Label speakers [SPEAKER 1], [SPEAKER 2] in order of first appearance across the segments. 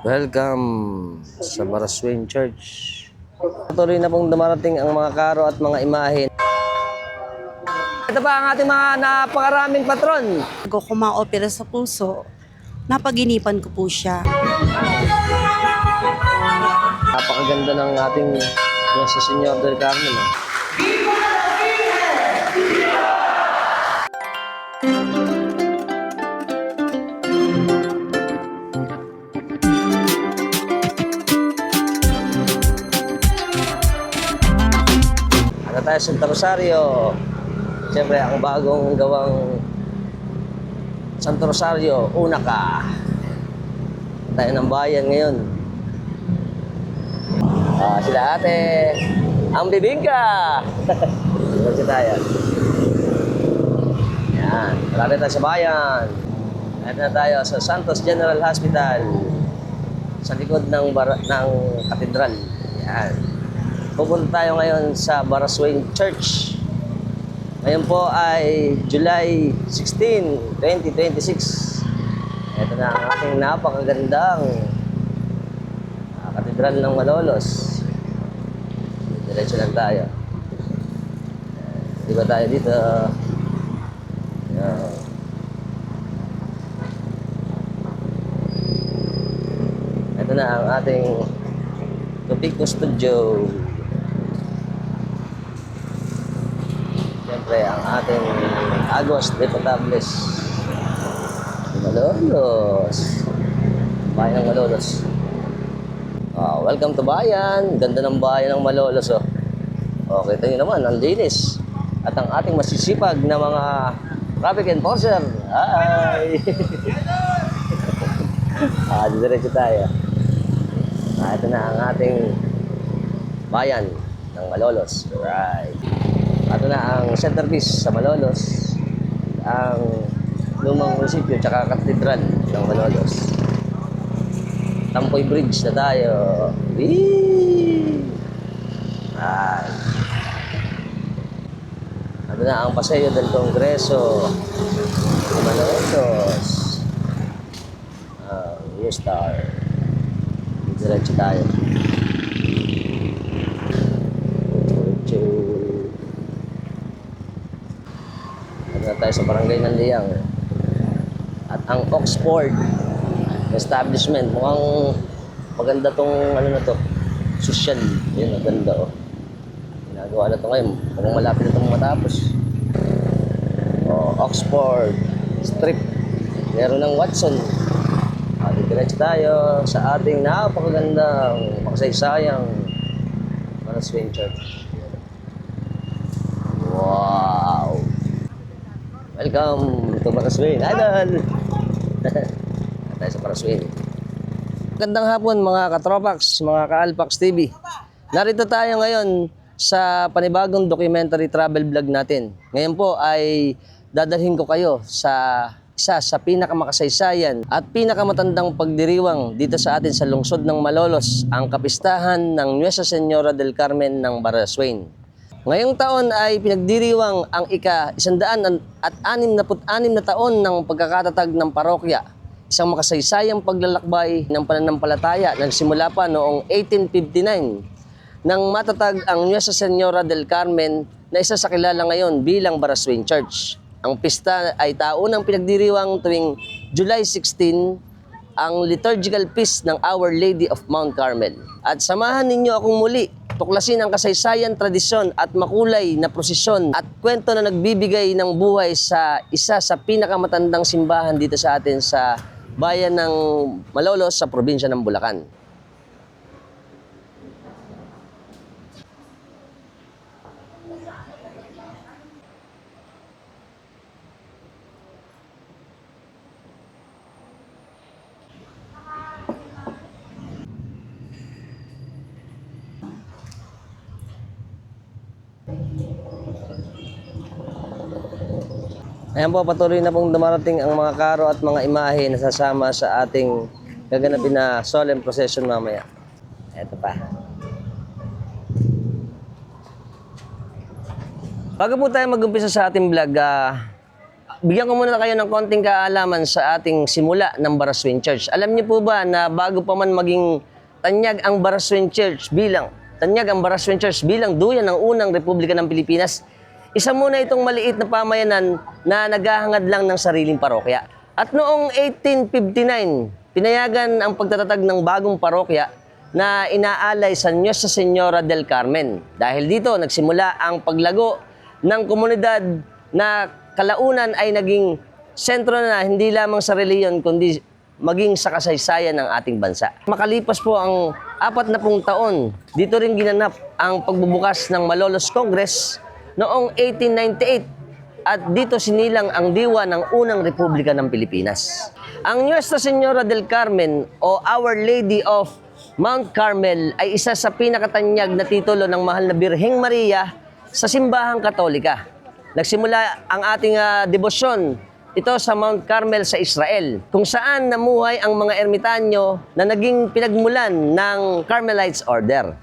[SPEAKER 1] Welcome sa Baraswain Church. Patuloy na pong dumarating ang mga karo at mga imahen. Ito pa ang ating mga napakaraming patron.
[SPEAKER 2] Bago ko ma-opera sa puso, napaginipan ko po siya.
[SPEAKER 1] Napakaganda ng ating sa Senyor del Carmen. Ano tayo sa Santa Rosario? Siyempre, ang bagong gawang Santo Rosario, una ka. Tayo ng bayan ngayon. Sila ate, ang bibingka. Dito tayo. Yan, marami tayo sa bayan. Ito na tayo sa Santos General Hospital. Sa likod ng katedral. Yan. Pupunta tayo ngayon sa Baraswain Church. Ngayon po ay July 16, 2026. Ito na ang ating napakagandang katedral ng Malolos. Diretso lang tayo. Di ba tayo dito? Yan. Ito na ang ating Topico Studio. Siyempre, ang ating Agos de Potables. Malolos. Bayan ng Malolos. Welcome to bayan. Ganda ng bayan ng Malolos. Kita nyo naman, ang linis. At ang ating masisipag na mga traffic enforcer. Hi! Diretso tayo. Ito na ang ating bayan ng Malolos. Right. Ito na ang centerpiece sa Malolos. Ang lumang munisipyo tsaka katedral ng Malolos. Tampoy Bridge na tayo. Whee! Ito na ang Paseo del Congreso ng Malolos. New Star. Diretso tayo. Ito na tayo sa Barangay ng Liang. At ang Oxford establishment. Mukhang maganda tong na to. Social. Yun, maganda ginagawa na to ngayon. Mukhang malapit na itong matapos. Oxford Strip. Meron ng Watson. Diretso tayo sa ating napakagandang makasaysayang Baraswain Church. Wow! Welcome to Baraswain, Idol! Tayo sa Baraswain. Magandang hapon mga katropax, mga ka-Alpax TV. Narito tayo ngayon sa panibagong documentary travel vlog natin. Ngayon po ay dadalhin ko kayo sa isa sa pinakamakasaysayan at pinakamatandang pagdiriwang dito sa atin sa lungsod ng Malolos, ang kapistahan ng Nuestra Señora del Carmen ng Baraswain. Ngayong taon ay pinagdiriwang ang ika-166 na taon ng pagkakatatag ng parokya. Isang makasaysayang paglalakbay ng pananampalataya na nagsimula pa noong 1859 nang matatag ang Nuestra Señora del Carmen na isa sa kilala ngayon bilang Baraswain Church. Ang pista ay taunang pinagdiriwang tuwing July 16, ang liturgical feast ng Our Lady of Mount Carmel. At samahan ninyo akong muli, tuklasin ang kasaysayan, tradisyon at makulay na prosesyon at kwento na nagbibigay ng buhay sa isa sa pinakamatandang simbahan dito sa atin sa bayan ng Malolos sa probinsya ng Bulacan. Ayan po, patuloy na pong dumarating ang mga karo at mga imahe na sasama sa ating gaganapin na solemn procession mamaya. Ito pa. Bago po tayo mag-umpisa sa ating vlog, bigyan ko muna kayo ng konting kaalaman sa ating simula ng Baraswing Church. Alam niyo po ba na bago pa man maging tanyag ang Baraswing Church bilang duyan ng unang Republika ng Pilipinas, isa muna itong maliit na pamayanan na naghahangad lang ng sariling parokya. At noong 1859, pinayagan ang pagtatatag ng bagong parokya na inaalay sa Nuestra Señora del Carmen. Dahil dito, nagsimula ang paglago ng komunidad na kalaunan ay naging sentro na hindi lamang sa reliyon kundi maging sa kasaysayan ng ating bansa. Makalipas po ang 40 taon, dito rin ginanap ang pagbubukas ng Malolos Congress noong 1898 at dito sinilang ang diwa ng unang Republika ng Pilipinas. Ang Nuestra Señora del Carmen o Our Lady of Mount Carmel ay isa sa pinakatanyag na titulo ng mahal na Birheng Maria sa simbahang Katolika. Nagsimula ang ating debosyon ito sa Mount Carmel sa Israel, kung saan namuhay ang mga ermitanyo na naging pinagmulan ng Carmelites Order.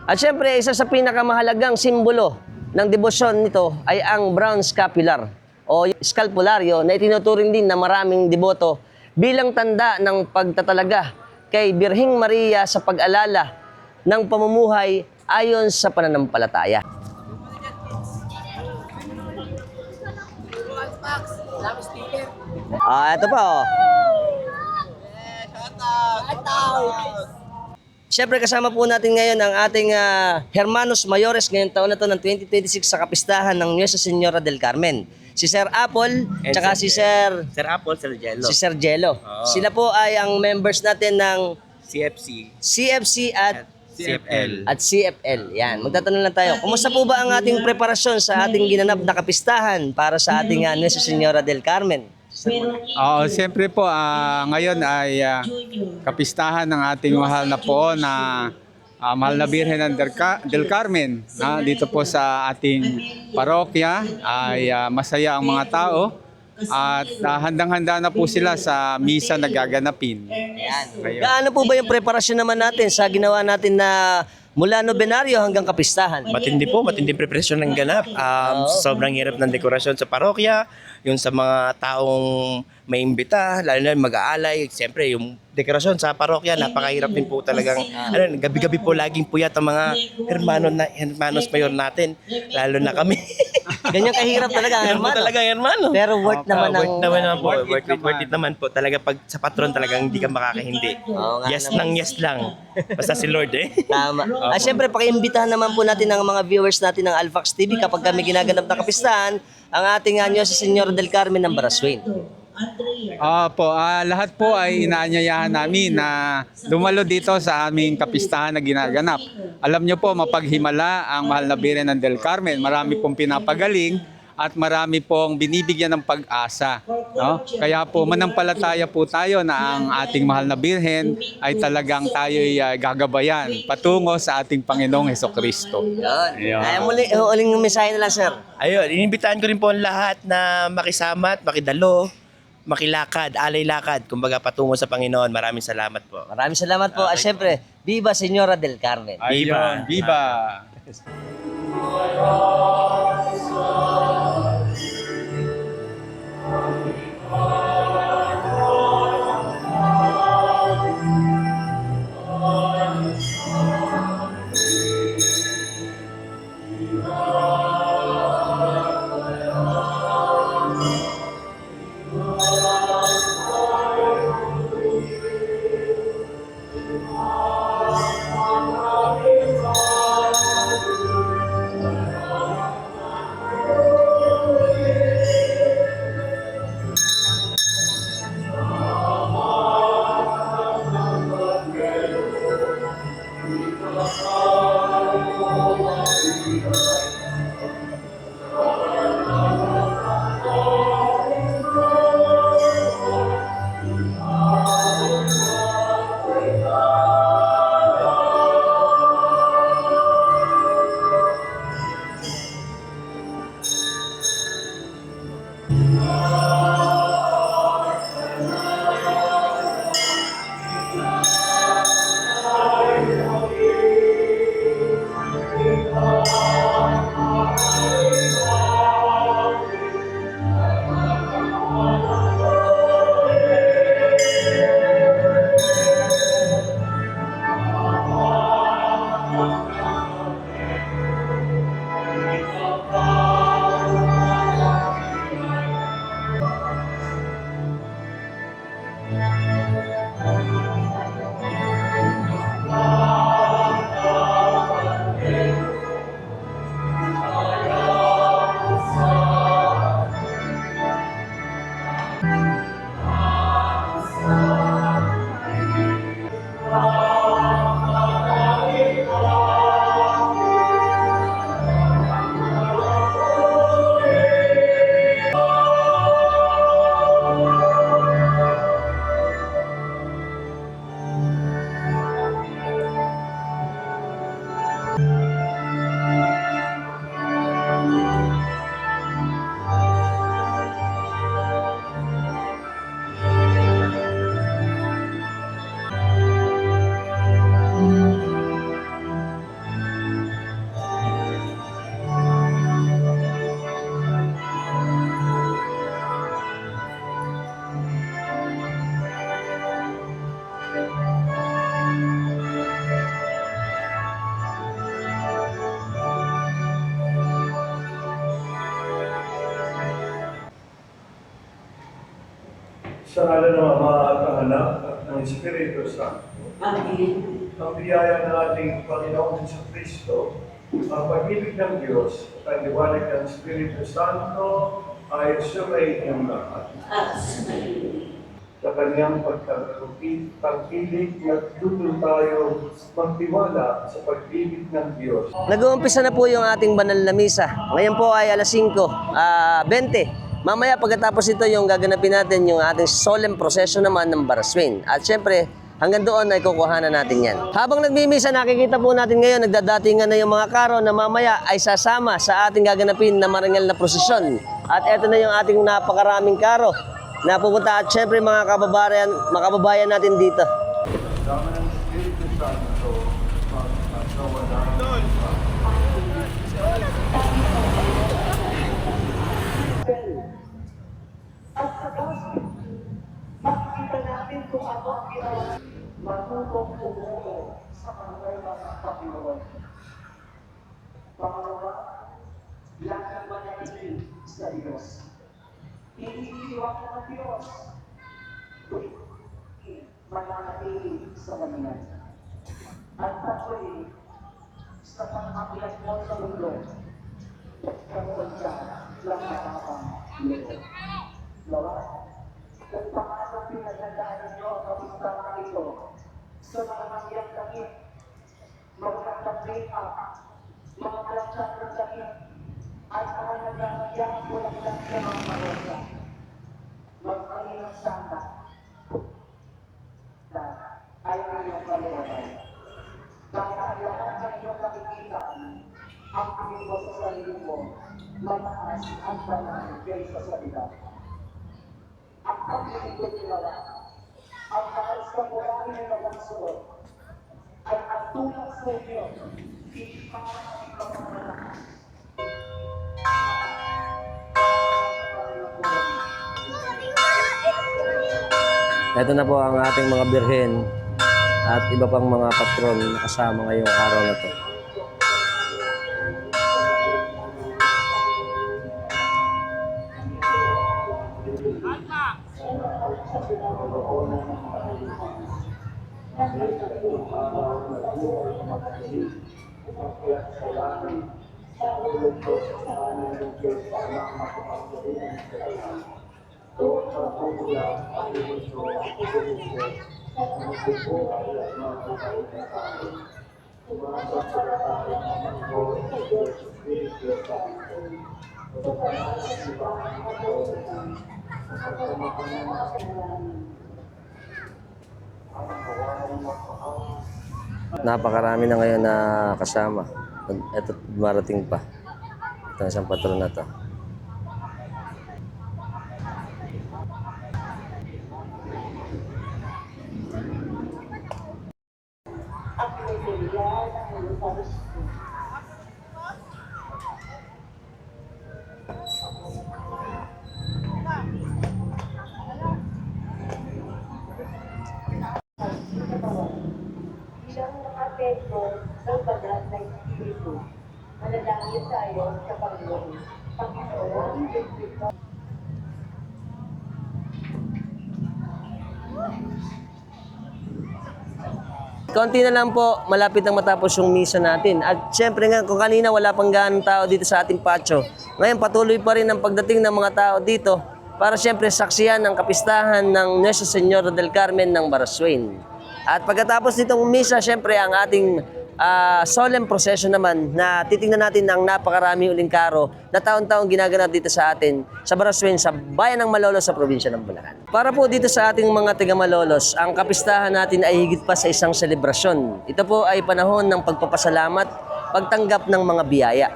[SPEAKER 1] At syempre, isa sa pinakamahalagang simbolo ng debosyon nito ay ang brown scapular o scapularyo na itinuturing din na maraming deboto bilang tanda ng pagtatalaga kay Birheng Maria sa pag-alala ng pamumuhay ayon sa pananampalataya. Ito pa oh. Siyempre kasama po natin ngayon ang ating Hermanos Mayores ngayong taon na to ng 2026 sa kapistahan ng Nuestra Señora del Carmen. Si Sir Apple, tsaka si Sir
[SPEAKER 3] Apple, Sir Jello.
[SPEAKER 1] Si Sir Jello. Sila po ay ang members natin ng CFC at CFL. Yan, magtatanong lang tayo. Kumusta po ba ang ating preparasyon sa ating ginanap na kapistahan para sa ating Nuestra Señora del Carmen?
[SPEAKER 4] Siyempre po, ngayon ay kapistahan ng ating mahal na po na mahal na Birhen del Carmen. Dito po sa ating parokya ay masaya ang mga tao at handang-handa na po sila sa misa na gaganapin.
[SPEAKER 1] Ayan. Gaano po ba yung preparasyon naman natin sa ginawa natin na mula nobenaryo hanggang kapistahan?
[SPEAKER 3] Matinding preparasyon ng ganap. Sobrang hirap ng dekorasyon sa parokya, yung sa mga taong may imbita, lalo na mag-aalay. Siyempre, yung dekorasyon sa parokya, napakahirap din po talagang, gabi-gabi po laging puyat ang mga hermanos mayor natin, lalo na kami.
[SPEAKER 1] Ganyan kahirap talaga ang hermano.
[SPEAKER 3] Talaga hermano.
[SPEAKER 1] Pero worth naman ang...
[SPEAKER 3] Worth it naman po. Talaga pag sa patron talagang hindi ka makakahindi. Yes lang. Basta si Lord
[SPEAKER 1] Tama. Siyempre, pakiimbitahan naman po natin ang mga viewers natin ng Alphax TV kapag kami ginaganap na kapistahan ang ating Nuestra Señora del Carmen ng Baraswing.
[SPEAKER 4] Lahat po ay inaanyayahan namin na dumalo dito sa aming kapistahan na ginaganap. Alam nyo po, mapaghimala ang mahal na Birhen del Carmen. Marami pong pinapagaling at marami pong binibigyan ng pag-asa. No? Kaya po, manampalataya po tayo na ang ating mahal na Birhen ay talagang tayo'y gagabayan patungo sa ating Panginoong Hesukristo.
[SPEAKER 1] Yan. Ay, uling mensahe na lang, sir.
[SPEAKER 3] Ayun, inimbitahan ko rin po ang lahat na makisama at makidalo, makilakad, alay lakad, kumbaga patungo sa Panginoon. Maraming salamat po.
[SPEAKER 1] Maraming salamat po. Siyempre, Viva Señora del Carmen.
[SPEAKER 4] Ayun, Viva!
[SPEAKER 5] Sa ngala ng Ama at ng Anak at ng Espiritu Santo. Amen. Ang biyaya ng ating Panginoon sa Kristo, ang pag-ibig ng Diyos at ang liwanag ng Espiritu Santo ay sumayin ng lahat. Sa kanyang pagtangkilik, nagtutuloy tayo magtiwala sa pag-ibig ng Diyos.
[SPEAKER 1] Nag-uumpisa na po yung ating banal na misa. Ngayon po ay alas 5:20. Mamaya pagkatapos ito yung gaganapin natin yung ating solemn procession naman ng Baraswain. At syempre, hanggang doon ay kukuhanan natin yan. Habang nagmimisa, nakikita po natin ngayon, nagdadatingan na yung mga karo na mamaya ay sasama sa ating gaganapin na marangal na prosesyon. At eto na yung ating napakaraming karo na pupunta at syempre mga kababayan natin dito.
[SPEAKER 5] Kasama ng Espiritu Santo, magkasawalan.
[SPEAKER 6] Makikita natin kung ano ang ginawa. Matutong tumuto sa pangalaman ng Panginoon. Pangalawa, lagi manatili sa Diyos. Iniiwan ng Diyos. Manatili sa Kanya. At patuloy sa pang-akyat mo sa mundo. Kamulan ka lang nakakang loob. Lawa, kung paano pinaghandaan ninyo ang kapistahan ito sa mga nangyang langit, mga nagtang make-up, mga malangkang ng langit, at mga nagtang bulang-lang sa mga marosya. Magkalinang sana na ay inyong kalooban. Kaya ang lahat ng inyong nakikita, ang tingin mo sa sarili mo, mataas ang banal kaysa sa iba. Ang pagkakita nila, ang mahal sa mulahin ng mga suot, ay ang tulong sa inyo, hindi pa ang pagkakalakas.
[SPEAKER 1] Ito na po ang ating mga birhen at iba pang mga patron na kasama ngayong araw na to. Napakarami na ngayon na kasama. Ito, marating pa. Ito na isang patron na to.
[SPEAKER 6] Bilang mga peso ng banal na Espiritu, manalangin tayo sa Panginoon. Panginoon, Espiritu.
[SPEAKER 1] Konti na lang po, malapit nang matapos yung misa natin. At syempre nga, kung kanina wala pang ganong tao dito sa ating patio, ngayon patuloy pa rin ang pagdating ng mga tao dito para syempre saksiyan ang kapistahan ng Nuestra Señora del Carmen ng Baraswain. At pagkatapos nitong misa, syempre ang ating solemn procession naman na titingnan natin ang napakarami uling karo na taon-taong ginaganap dito sa atin sa Baraswain, sa bayan ng Malolos sa probinsya ng Bulacan. Para po dito sa ating mga taga Malolos, ang kapistahan natin ay higit pa sa isang selebrasyon. Ito po ay panahon ng pagpapasalamat, pagtanggap ng mga biyaya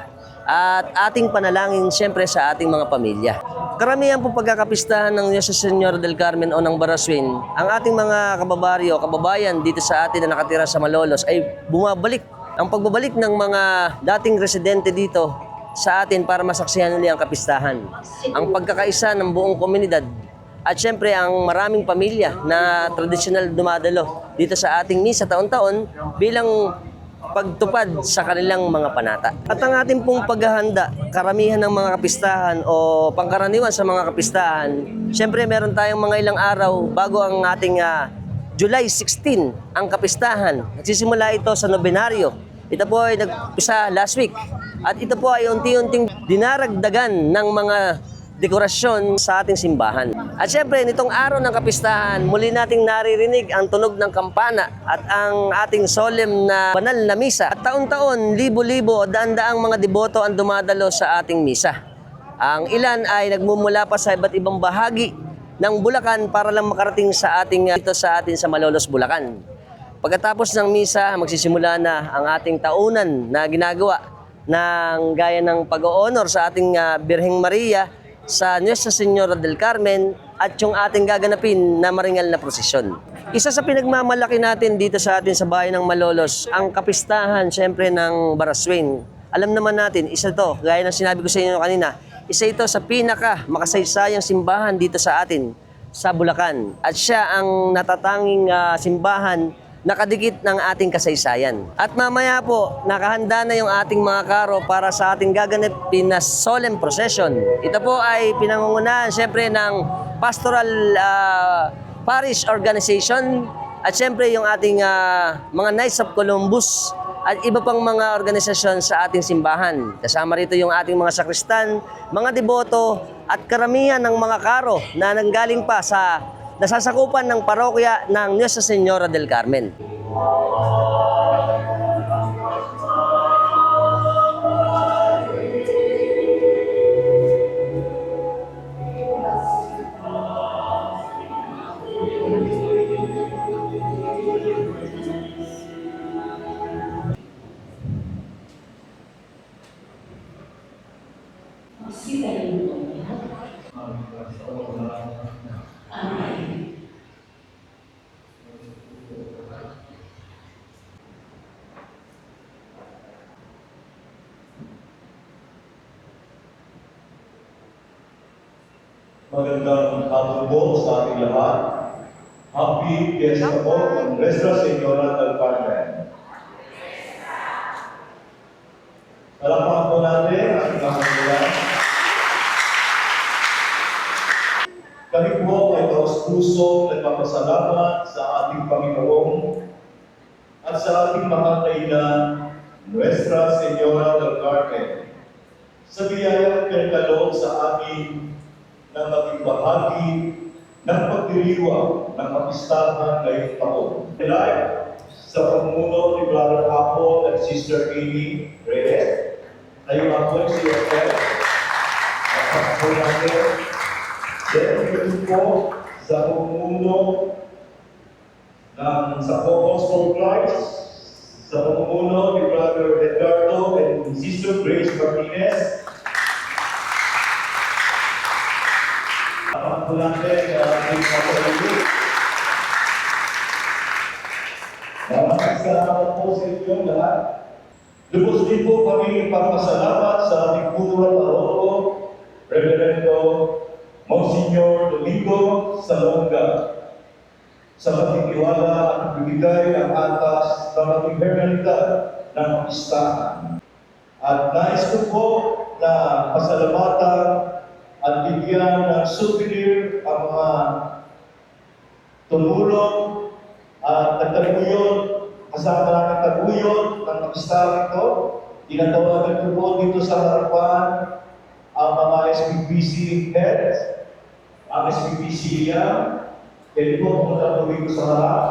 [SPEAKER 1] at ating panalangin siyempre sa ating mga pamilya. Karamihan po pagkakapistahan ng Nuestra Señora del Carmen o ng Baraswain, ang ating mga kababaryo, kababayan dito sa atin na nakatira sa Malolos ay bumabalik. Ang pagbabalik ng mga dating residente dito sa atin para masaksihan nila ang kapistahan. Ang pagkakaisa ng buong komunidad at syempre ang maraming pamilya na tradisyonal dumadalo dito sa ating misa taon-taon bilang pagtupad sa kanilang mga panata. At ang ating pong paghahanda, karamihan ng mga kapistahan o pangkaraniwan sa mga kapistahan, syempre meron tayong mga ilang araw bago ang ating July 16 ang kapistahan. Nagsisimula ito sa Nobenaryo. Ito po ay nagpisa last week. At ito po ay unti-unting dinaragdagan ng mga dekorasyon sa ating simbahan. At syempre, nitong araw ng kapistahan, muli nating naririnig ang tunog ng kampana at ang ating solemn na banal na misa. At taon-taon, libo-libo o daan-daang mga deboto ang dumadalo sa ating misa. Ang ilan ay nagmumula pa sa iba't ibang bahagi ng Bulacan para lang makarating sa ating dito sa atin sa Malolos, Bulacan. Pagkatapos ng misa, magsisimula na ang ating taunan na ginagawa ng gaya ng pag-o-honor sa ating Birheng Maria sa Nuestra Señora del Carmen at yung ating gaganapin na maringal na prosesyon. Isa sa pinagmamalaki natin dito sa atin sa bayan ng Malolos, ang kapistahan syempre ng Baraswain. Alam naman natin, isa to, gaya ng sinabi ko sa inyo kanina, isa ito sa pinaka makasaysayang simbahan dito sa atin, sa Bulacan. At siya ang natatanging simbahan nakadikit ng ating kasaysayan. At mamaya po, nakahanda na yung ating mga karo para sa ating gaganapin na solemn procession. Ito po ay pinangungunahan siyempre ng Pastoral Parish Organization at siyempre yung ating mga Knights of Columbus at iba pang mga organisasyon sa ating simbahan. Kasama rito yung ating mga sakristan, mga deboto at karamihan ng mga karo na nanggaling pa sa nasasakupan ng parokya ng Nuestra Señora del Carmen.
[SPEAKER 7] Magandang hapon po sa ating lahat. Happy Fiesta po ng Nuestra Señora del Carmen. Palakpakan po natin ang ating kamulan. Kami po ay taos-puso nagpapasalamat sa ating Panginoon at sa ating mga kainan, Nuestra Señora del Carmen, sa biyayang pinagkaloob sa amin na maging bahagi ng pagdiriwang ng kapistahan ngayong taon. Live sa pamumuno ni Brother Apo at Sister Amy Reyes, tayo ako si Rafael at ako natin. Then po sa pamumuno ng sa Gospel Christ, sa pamumuno ni Brother Edgardo and Sister Grace Martinez. Ako natin ating kapatid. Maraming salamat po sa inyong lahat. Lubos din po kami ipagpasalamat sa ating punong paroko, Reverendo Monsignor Domingo Salonga, sa pagtitiwala at pagbibigay ng atas ng ating hermenita ng kapistahan. At nais ko po na pasalamatan at bigyan ng souvenir ang mga tumulong at nagtaguyod, kasama namin taguyod ng kapistahan ito. Tinatawagan ko po dito sa harapan ang mga SPPC heads, ang SPPC yan. Kaya po pumunta po dito sa harap.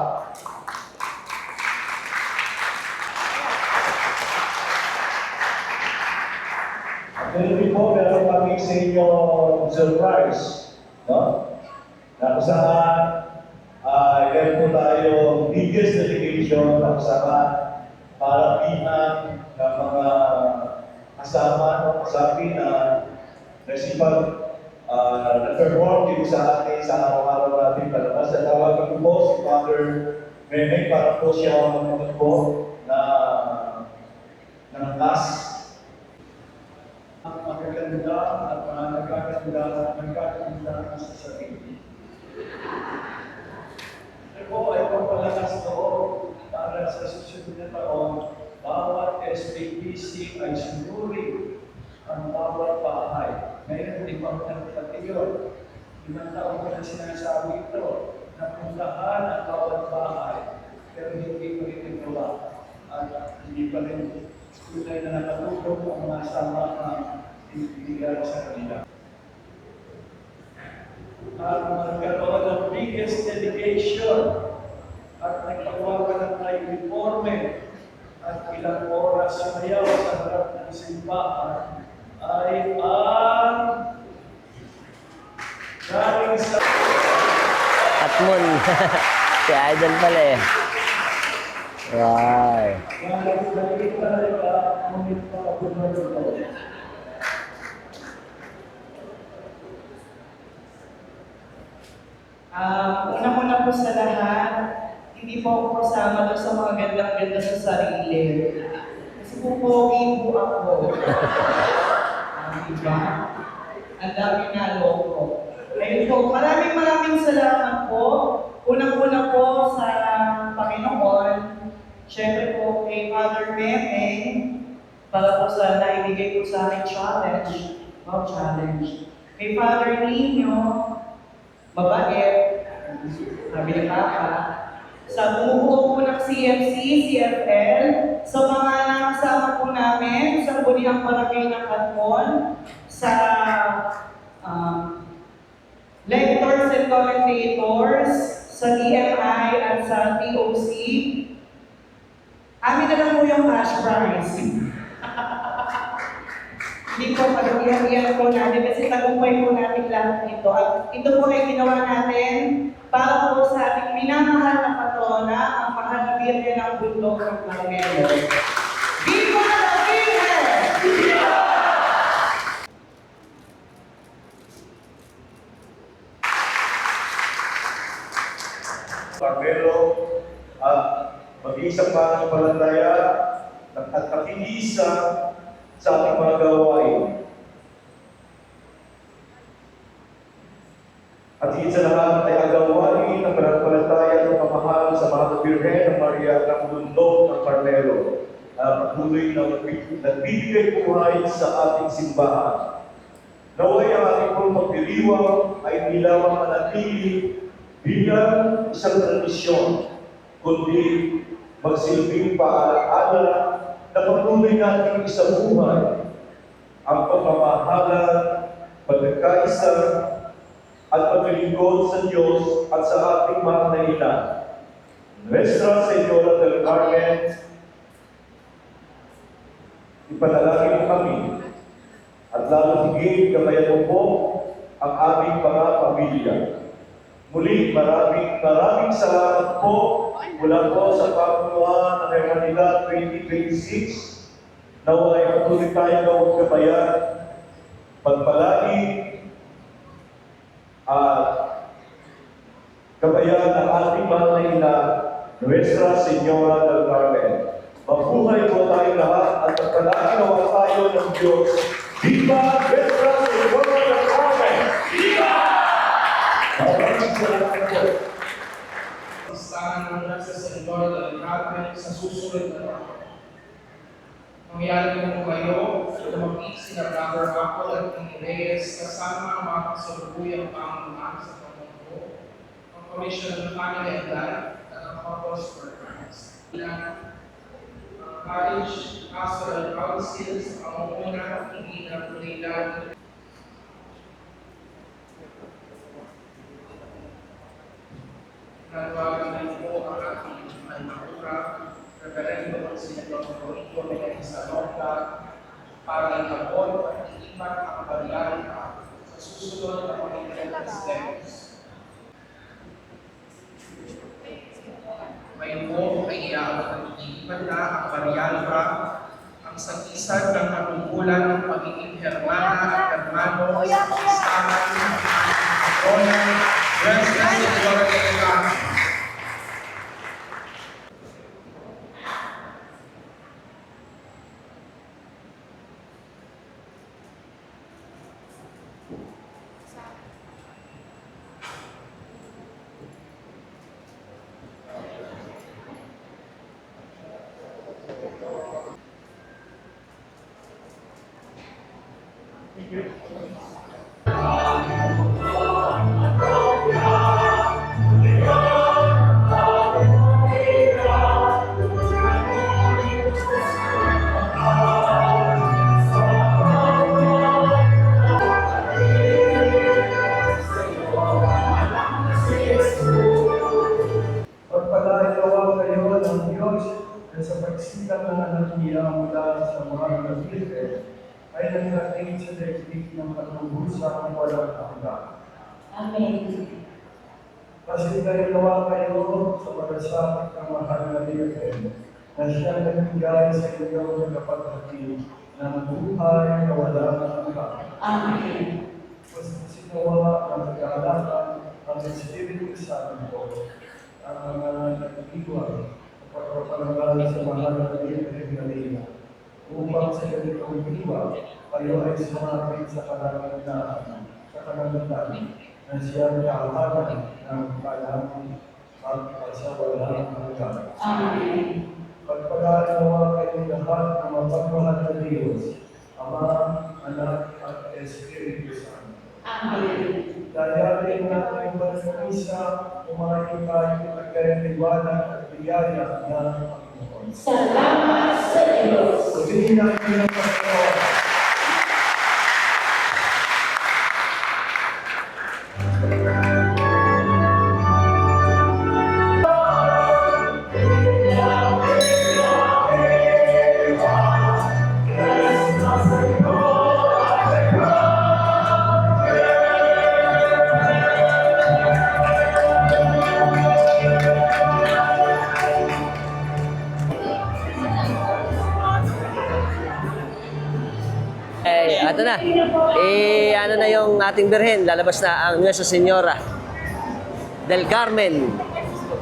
[SPEAKER 7] Ganun din po, meron kami sa inyo surprise, no? Na kung saan, meron po tayo biggest delegation na kasama parapihan ng mga kasama no, kasabi na nagsipag nag-perform dito sa atin sa araw-araw natin palabas. At tawagan ko po si Father Meme para po siya mamunod po na ng class.
[SPEAKER 5] Ang magaganda at nagkakaganda sa sarili. Ito po ay pagpalakas loob para sa susunod na taon PCC ay sinuri ang bawat bahay. Ngayon, limang taon pati yun. 5 taon ko na sinasabi ito, napuntahan ang bawat bahay, pero hindi ko rin ituwa. At hindi pa rin tunay na nakatulong ang mga sama na ibigay sa kanila. At nagkaroon ng biggest delegation at nagpagawa ng uniforme at ilang oras sa mayaw sa harap ng simbahan ay ang galing sa
[SPEAKER 1] Atmon. Si Idol pala eh. Wow.
[SPEAKER 5] galing talaga ngunit makapunod ito.
[SPEAKER 8] Una-una po sa lahat, hindi po ako kasama doon sa mga gandang-ganda sa sarili. Kasi po pogi po ako. Diba? Ang dami na loko. Ayun po, maraming salamat po. Unang-una po sa Panginoon. Siyempre po kay Father Memeng para po sa naibigay po sa aking challenge. Wow, challenge. Kay Father Nino, mabait, sabi ni Papa, sa bumubuo po ng CFC, CFL, sa mga nakasama po namin, sa Bunihang Barangay ng Katmon, sa lectors and commentators, sa DMI at sa TOC, amin na lang po yung cash prize. Hindi po pag-iyan po natin kasi tagumpay po natin lahat ito. At ito po ay ginawa natin para po sa ating minamahal na patrona, ang mahal na Birhen ng bundok ng Carmelo. Viva la Virgen!
[SPEAKER 7] Carmelo at mag-iisang mananampalataya at nakiisa sa ating mga gawain. At higit sa lahat ay ang gawain ng mananampalataya ng pamahal sa Mahal na Birhen ng Maria ng Bundok ng Carmelo na patuloy na nagbibigay buhay sa ating simbahan. Naway ang ating pong pagdiriwang ay hindi lamang manatili bilang isang tradisyon, kundi magsilbing paalaala na patuloy natin isabuhay ang pagmamahalan, pagkakaisa, at paglilingkod sa Diyos at sa ating mga ina. Nuestra Señora del Carmen, ipanalangin mo kami at lalo higit gabayan mo po ang aming mga pamilya. Muli, maraming salamat po mula po sa pagkuhan ng Hermanidad 2026. Naway patuloy tayo gabayan, pagpalain, at gabayan ng ating mahal na ina, Nuestra Señora del Carmen. Mabuhay po tayo lahat at pagpalain nawa tayo ng Diyos. Viva Nuestra Señora del Carmen! Viva! Maraming salamat po.
[SPEAKER 9] Listahan ng Nuestra Señora del Carmen sa susunod na taon. Mangyari po kayo na lumapit sina Brother Apple at King Reyes kasama ang mga kasalubuyang pangunahan sa pamumuno, ang Commission of Family and Life at ang Corpus for Christ. College Pastoral Council sa pamumuno hindi na tulilan. Nanawagan din po ang ating almakura, Reverendo Monsignor Corito Menendez Alonga, para ilabot at ilipat ang baryaria sa susunod na Panginoon Presidentes. Ngayon po ay iaabot at ilipat na ang baryaria ang sakisan ng katungkulan ng pagiging hermana at hermano sa listahan ng patrona, Nuestra Señora del Carmen.
[SPEAKER 5] Pagpalayawan kayo ng Diyos na sa pagsilang ng anak niya mula sa mga nagpilin ay nangyaring sa daigdig ng pagbubusa ng walang hanggan.
[SPEAKER 6] Amen.
[SPEAKER 5] Kasi nawa kayo sa pagkasakit ng mahal na Virgen na siya nagbigay sa inyo ng kapatid ng buhay na walang hanggan.
[SPEAKER 6] Amen.
[SPEAKER 5] Sinawa ng kagalakan ang Espiritu Santo ang mga nag-iwan at pagpapalangal sa mahal na Virgen Maria upang sa ganitong diwa kayo ay sumapit sa kalanganan na siya kahanan ng kalangan at sa walang hanggan.
[SPEAKER 6] Amen.
[SPEAKER 5] Pagpalainawa kayo lahat ng mapagmahal na Diyos, Ama, Anak, at Espiritu Santo.
[SPEAKER 6] Amen.
[SPEAKER 5] Dayarin natin isa, umayon tayo at kayang at biyaya ng Panginoon.
[SPEAKER 6] Salamat sa Diyos.
[SPEAKER 5] Sabihin natin ang Panginoon.
[SPEAKER 1] Ato na. Ano na yung ating birhen? Lalabas na ang Nuestra Señora del Carmen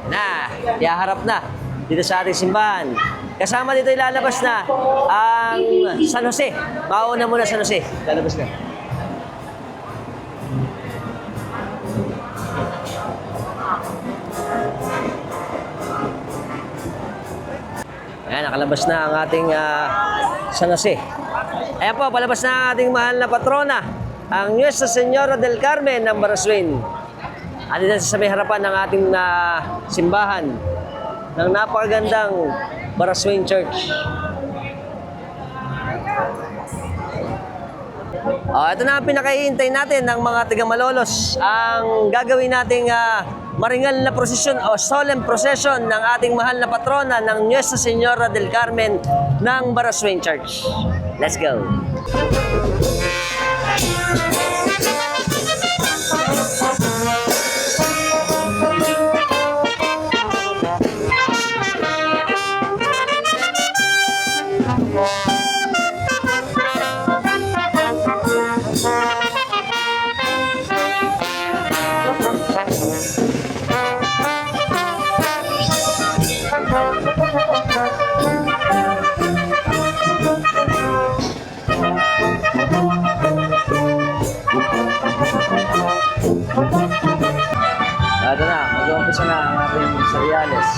[SPEAKER 1] na ihaharap na dito sa ating simbahan. Kasama dito ilalabas na ang San Jose. Mauna muna San Jose. Lalabas na. Ayan, nakalabas na ang ating San Jose. Ayan po, palabas na ang ating mahal na patrona, ang Nuestra Señora del Carmen ng Baraswin. At dito sa may harapan ng ating simbahan ng napakagandang Baraswin Church. Ito na ang pinakahihintay natin ng mga taga-Malolos. Ang gagawin nating maringal na prosesyon o solemn procession ng ating mahal na patrona ng Nuestra Señora del Carmen ng Baraswin Church. Let's go! Ito na, mag-umpisa na ang ating cereales.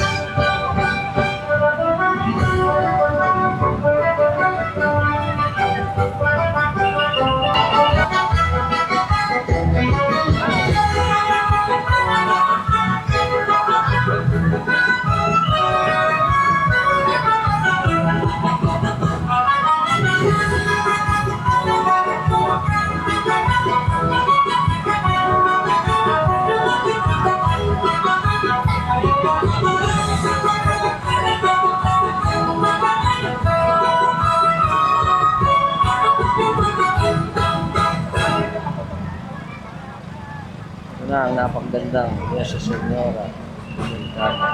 [SPEAKER 1] Ito na ang napakagandang Nuestra Señora del Carmen.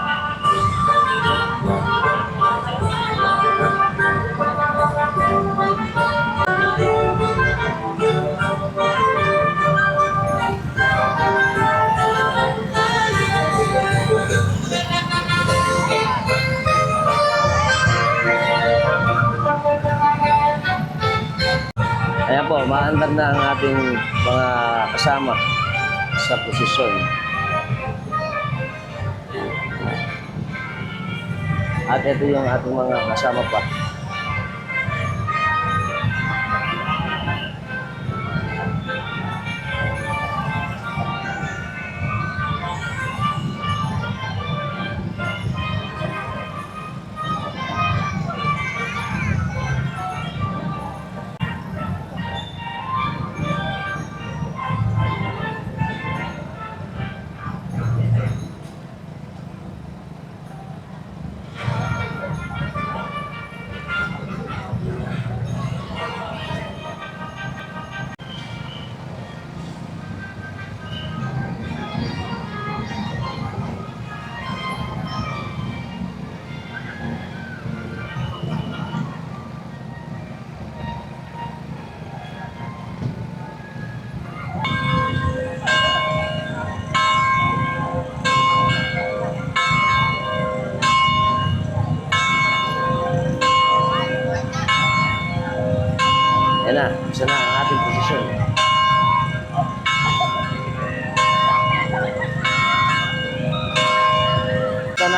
[SPEAKER 1] Ayan po, maandar na ang ating mga kasama sa posisyon. At ito yung ating mga kasama pa.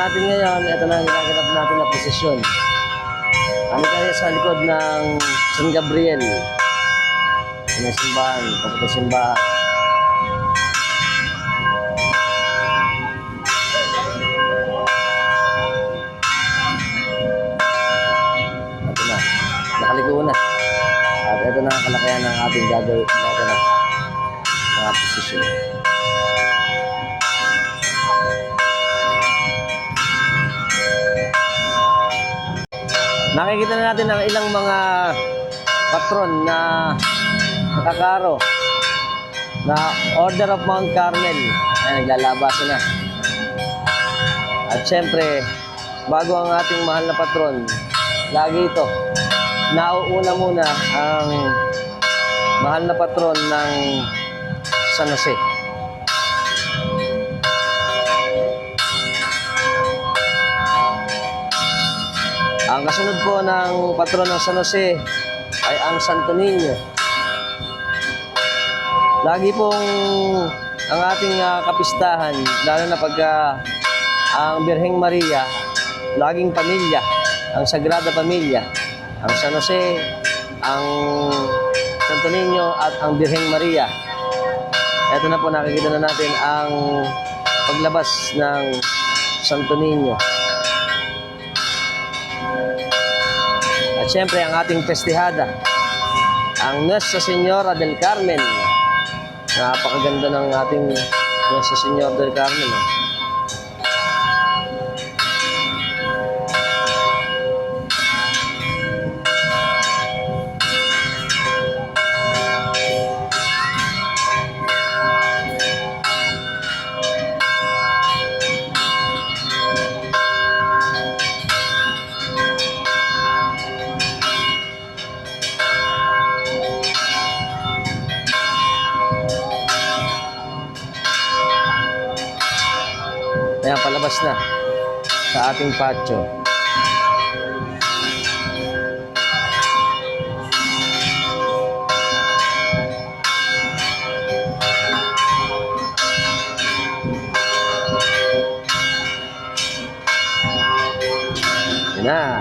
[SPEAKER 1] natin ngayon, ito na ang ginaganap natin na posisyon. Ano tayo sa likod ng San Gabriel. May simbahan, papunta simbahan. Ito na, nakaliko na. At ito na ang kalakayan ng ating gagawin mga posisyon. Nakikita na natin ang ilang mga patron na nakakaro na Order of Mount Carmel. Ay, naglalabas na. At syempre, bago ang ating mahal na patron, lagi ito, nauuna muna ang mahal na patron ng San Jose. Ang kasunod po ng patron ng San Jose ay ang Santo Niño. Lagi pong ang ating kapistahan, lalo na pagka ang Birheng Maria, laging pamilya, ang Sagrada Pamilya, ang San Jose, ang Santo Niño at ang Birheng Maria. Ito na po, nakikita na natin ang paglabas ng Santo Niño. At syempre, ang ating festihada, ang Nuestra Señora del Carmen. Napakaganda ng ating Nuestra Señora del Carmen. Ayan, palabas na sa ating patio. Ayan na.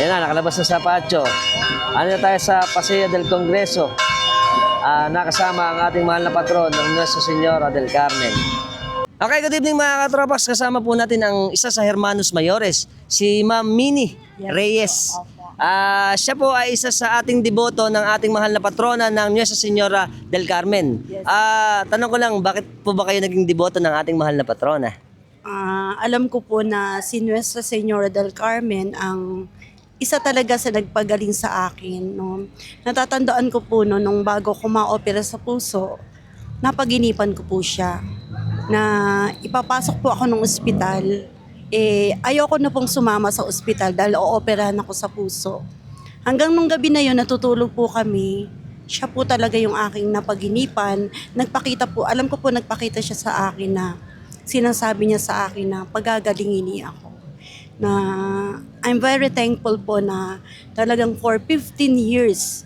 [SPEAKER 1] Ayan na, nakalabas na sa patio. Ano na tayo sa Paseo del Congreso. Nakasama ang ating mahal na patron ng Nuestra Señora del Carmen. Okay, good evening mga katropas. Kasama po natin ang isa sa Hermanos Mayores, si Ma'am Minnie Reyes. Siya po ay isa sa ating deboto ng ating mahal na patrona ng Nuestra Señora del Carmen. Tanong ko lang, bakit po ba kayo naging deboto ng ating mahal na patrona?
[SPEAKER 2] Alam ko po na si Nuestra Señora del Carmen ang isa talaga sa nagpagaling sa akin. No? Natatandaan ko po no, nung bago ko ma-opera sa puso, napaginipan ko po siya na ipapasok po ako ng ospital. Ayoko na pong sumama sa ospital dahil o-operahan ako sa puso. Hanggang nung gabi na yun, natutulog po kami. Siya po talaga yung aking napaginipan. Nagpakita po, alam ko po nagpakita siya sa akin na sinasabi niya sa akin na pagagalingin niya ako. Na I'm very thankful po na talagang for 15 years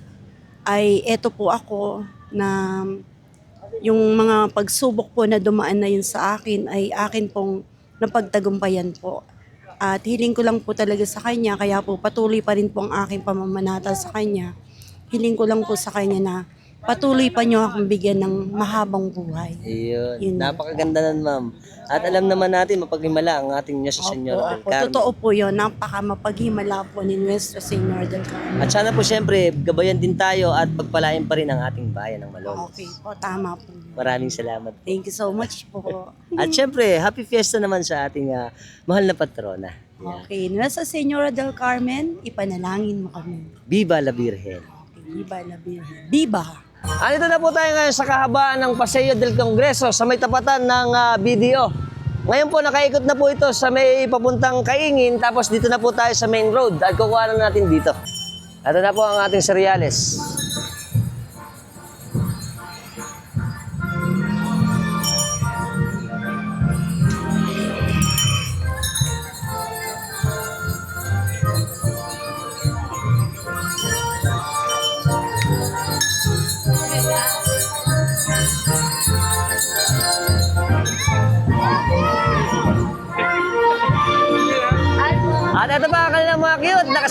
[SPEAKER 2] ay eto po ako na yung mga pagsubok po na dumaan na yun sa akin ay akin pong napagtagumpayan po. At hiling ko lang po talaga sa kanya, kaya po patuloy pa rin po ang aking pamamanata sa kanya. Hiling ko lang po sa kanya na patuloy pa niyo akong bigyan ng mahabang buhay.
[SPEAKER 1] Yun. Napakaganda nun, ma'am. At alam naman natin, mapaghimala ang ating Nuestra Señora del Carmen.
[SPEAKER 2] Totoo po yun. Napaka mapaghimala po ni Nuestra Señora del Carmen.
[SPEAKER 1] At sana po siyempre, gabayan din tayo at pagpalain pa rin ang ating bayan ng Malolos.
[SPEAKER 2] Okay po, tama po.
[SPEAKER 1] Maraming salamat.
[SPEAKER 2] Thank you so much po.
[SPEAKER 1] At siyempre, happy fiesta naman sa ating mahal na patrona.
[SPEAKER 2] Okay, Nuestra Señora del Carmen, ipanalangin mo kami.
[SPEAKER 1] Viva la Virgen.
[SPEAKER 2] Viva la Virgen. Viva!
[SPEAKER 1] Andito na po tayo ngayon sa kahabaan ng Paseo del Congreso sa may tapatan ng BDO. Ngayon po nakaikot na po ito sa may papuntang Kaingin, tapos dito na po tayo sa main road at kukuha na natin dito. Ito na po ang ating cereales.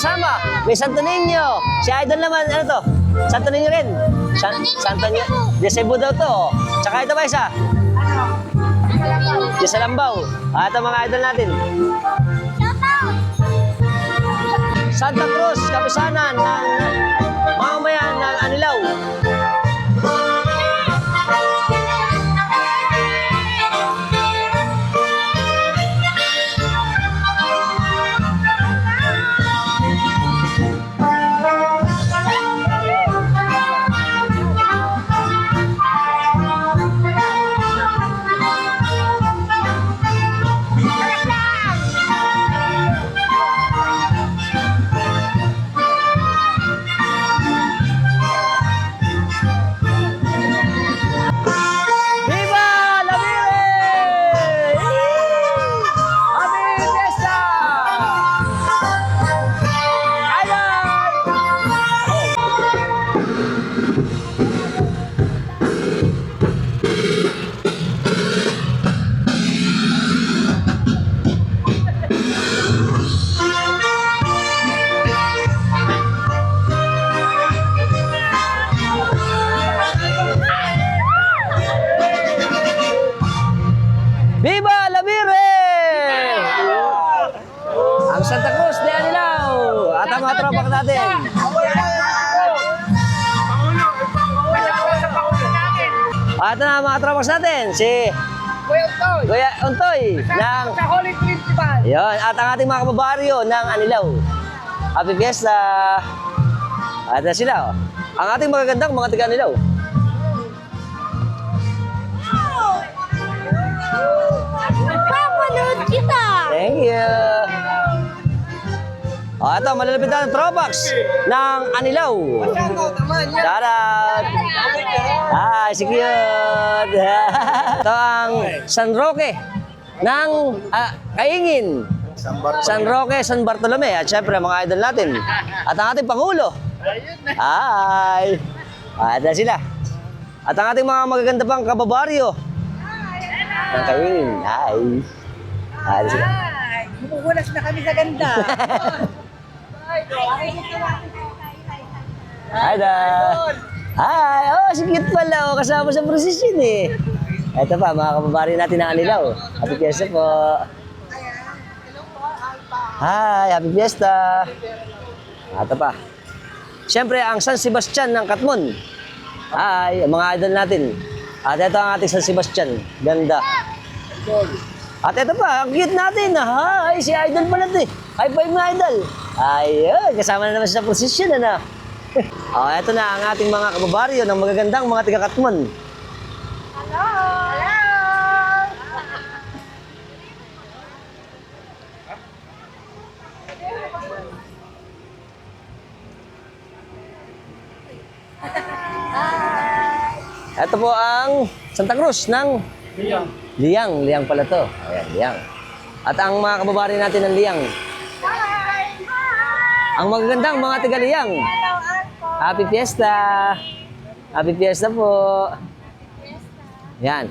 [SPEAKER 1] kasama. May Santo Niño. Si Idol naman, ano to? Santo Niño rin. Santo Niño. De Cebu daw to. Tsaka ito ba isa? De Salambao. Ito mga idol natin. Santa Cruz, kapisanan ng mamamayan ng Anilao. Viva la Virgen! Happy Fiesta! Viva la Virgen! Ang Santa Cruz de Anilao at ang mga tropa natin. At na mga tropa natin, si Kuya Untoy ng
[SPEAKER 8] Holy Principal.
[SPEAKER 1] Yon, at ang ating mga kababaryo ng Anilao. Happy Fiesta! At na sila, oh. Ang ating magagandang mga taga Anilao.
[SPEAKER 2] Papanood kita!
[SPEAKER 1] Thank you. Ito, malalapit na ng Tropax ng Anilao. Shout out. Hi, si cute. Ito ang San Roque ng Kaingin. San Roque, San Bartolome. At syempre, mga idol natin. At ang ating Pangulo. Hi. Ito sila. At ang ating mga magaganda pang kababaryo ng Kaingin. Hi. Hi sila.
[SPEAKER 8] Bumubunas na kami sa ganda.
[SPEAKER 1] Hi there! Hi! Oh, si cute pala. Oh, kasama sa prosesyon eh. Ito pa, mga kababayan natin na Anilao. Happy Fiesta po. Hi! Happy Fiesta! Ito pa. Siyempre, ang San Sebastian ng Katmon. Hi! Ang mga idol natin. At ito ang ating San Sebastian. Ganda. At ito pa, ang cute natin. Hi! Si idol pala ito eh. High five mga idol. Ayun, kasama na naman siya sa posisyon, ano? Ito na ang ating mga kababaryo ng magagandang mga taga-Katmon.
[SPEAKER 2] Hello!
[SPEAKER 1] Ito po ang Santa Cruz ng Liang. Liang pala to. Ayan, Liang. At ang mga kababaryo natin ng Liang. Ang magagandang mga taga-Liang. Happy Fiesta! Happy Fiesta po! Yan.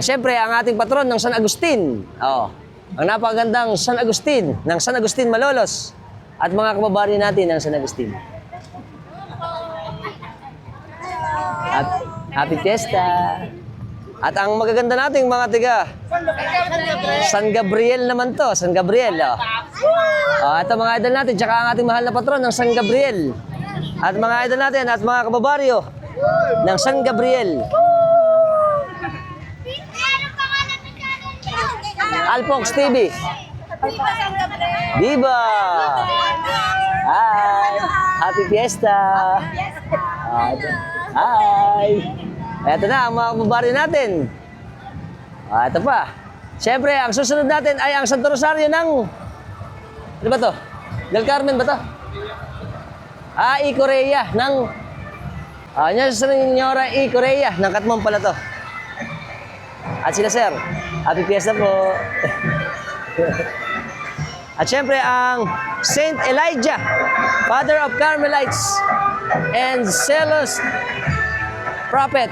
[SPEAKER 1] Siyempre, ang ating patron ng San Agustin. Ang napakagandang San Agustin ng San Agustin Malolos. At mga kababaryo natin ng San Agustin. Happy Fiesta! At ang magaganda nating mga tiga San Gabriel naman to, San Gabriel. Ito mga idol natin, tsaka ang ating mahal na patron ng San Gabriel. At mga idol natin at mga kababaryo ng San Gabriel. Alpox TV. Viva! Hi! Happy Fiesta! Hi! Ito na ang mga kababaryo natin. Ito pa. Siyempre, ang susunod natin ay ang Santo Rosario ng... Ano ba to? Del Carmen ba to? I-Korea ng... Senyora I-Korea ng Katmon pala to. At sila sir, happy fiesta po. At siyempre ang Saint Elijah, Father of Carmelites and Zealous Prophet.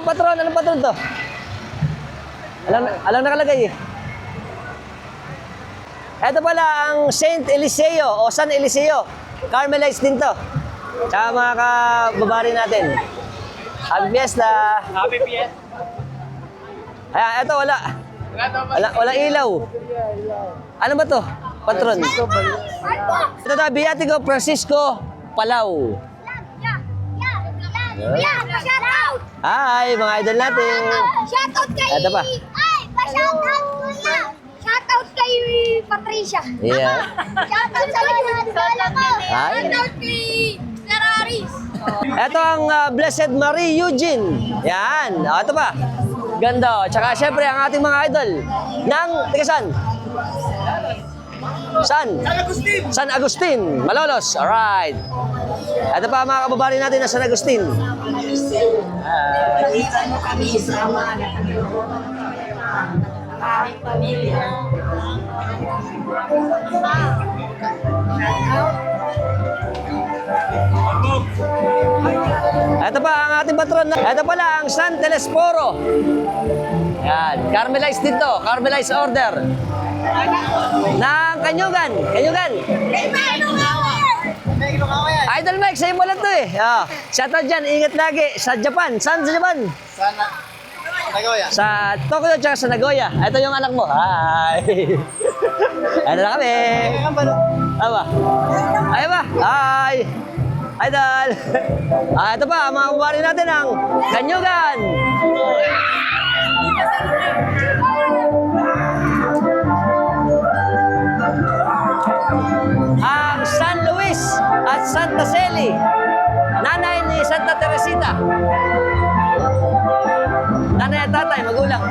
[SPEAKER 1] patron? Anong patron to? Alam nakalagay eh. Ito pala ang Saint Eliseo o San Eliseo. Carmelites din to. Tsaka mga kababari natin. Happy Fiesta.
[SPEAKER 3] Happy Fiesta.
[SPEAKER 1] Ayan, ito wala. Wala ilaw. Ano ba to? Patron. Ito na, Beatico Francisco Palau.
[SPEAKER 10] Shout out!
[SPEAKER 1] Hi, mga idol natin.
[SPEAKER 10] Shout out kay...
[SPEAKER 1] Ito pa.
[SPEAKER 10] Ay, pa-shout out kuya! Shout out kay Patricia.
[SPEAKER 1] Yeah.
[SPEAKER 10] Shout out sa lola ko.
[SPEAKER 1] Hi.
[SPEAKER 10] Shout out kay Ferraris.
[SPEAKER 1] Ito ang Blessed Marie Eugene. Yan. O, ito pa. Ganda. Tsaka syempre ang ating mga idol. Taga saan? San? San Agustin. Malolos. Alright. Ito pa mga kababari natin na San Agustin. Ito pa ang ating patron. Ito pala ang San Telesforo. Yan. Carmelites dito. Carmelites order. Ng Kanyugan. Kanyugan. Idol Mike, sa'yo mo lang to eh. Shoutout dyan. Ingat lagi. Sa Japan. Saan sa Japan?
[SPEAKER 3] Nagoya.
[SPEAKER 1] Sa Tokyo at sa Nagoya. Ito yung anak mo. Hi. Ano na kami? Aba. Ay ba? Hi. Idol. Ito pa, mga kumari natin ang Kanyugan. Ang San Luis at Santa Celi. Nanay ni Santa Teresita. Nanay at tatay, magulang.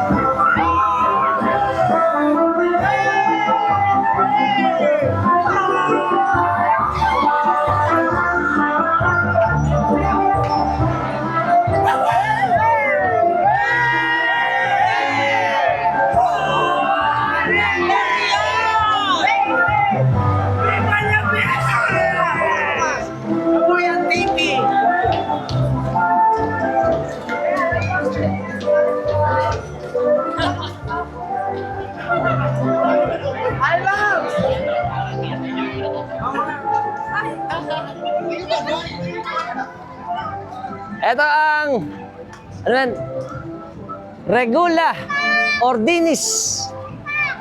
[SPEAKER 1] Ito ang Regula Ordinis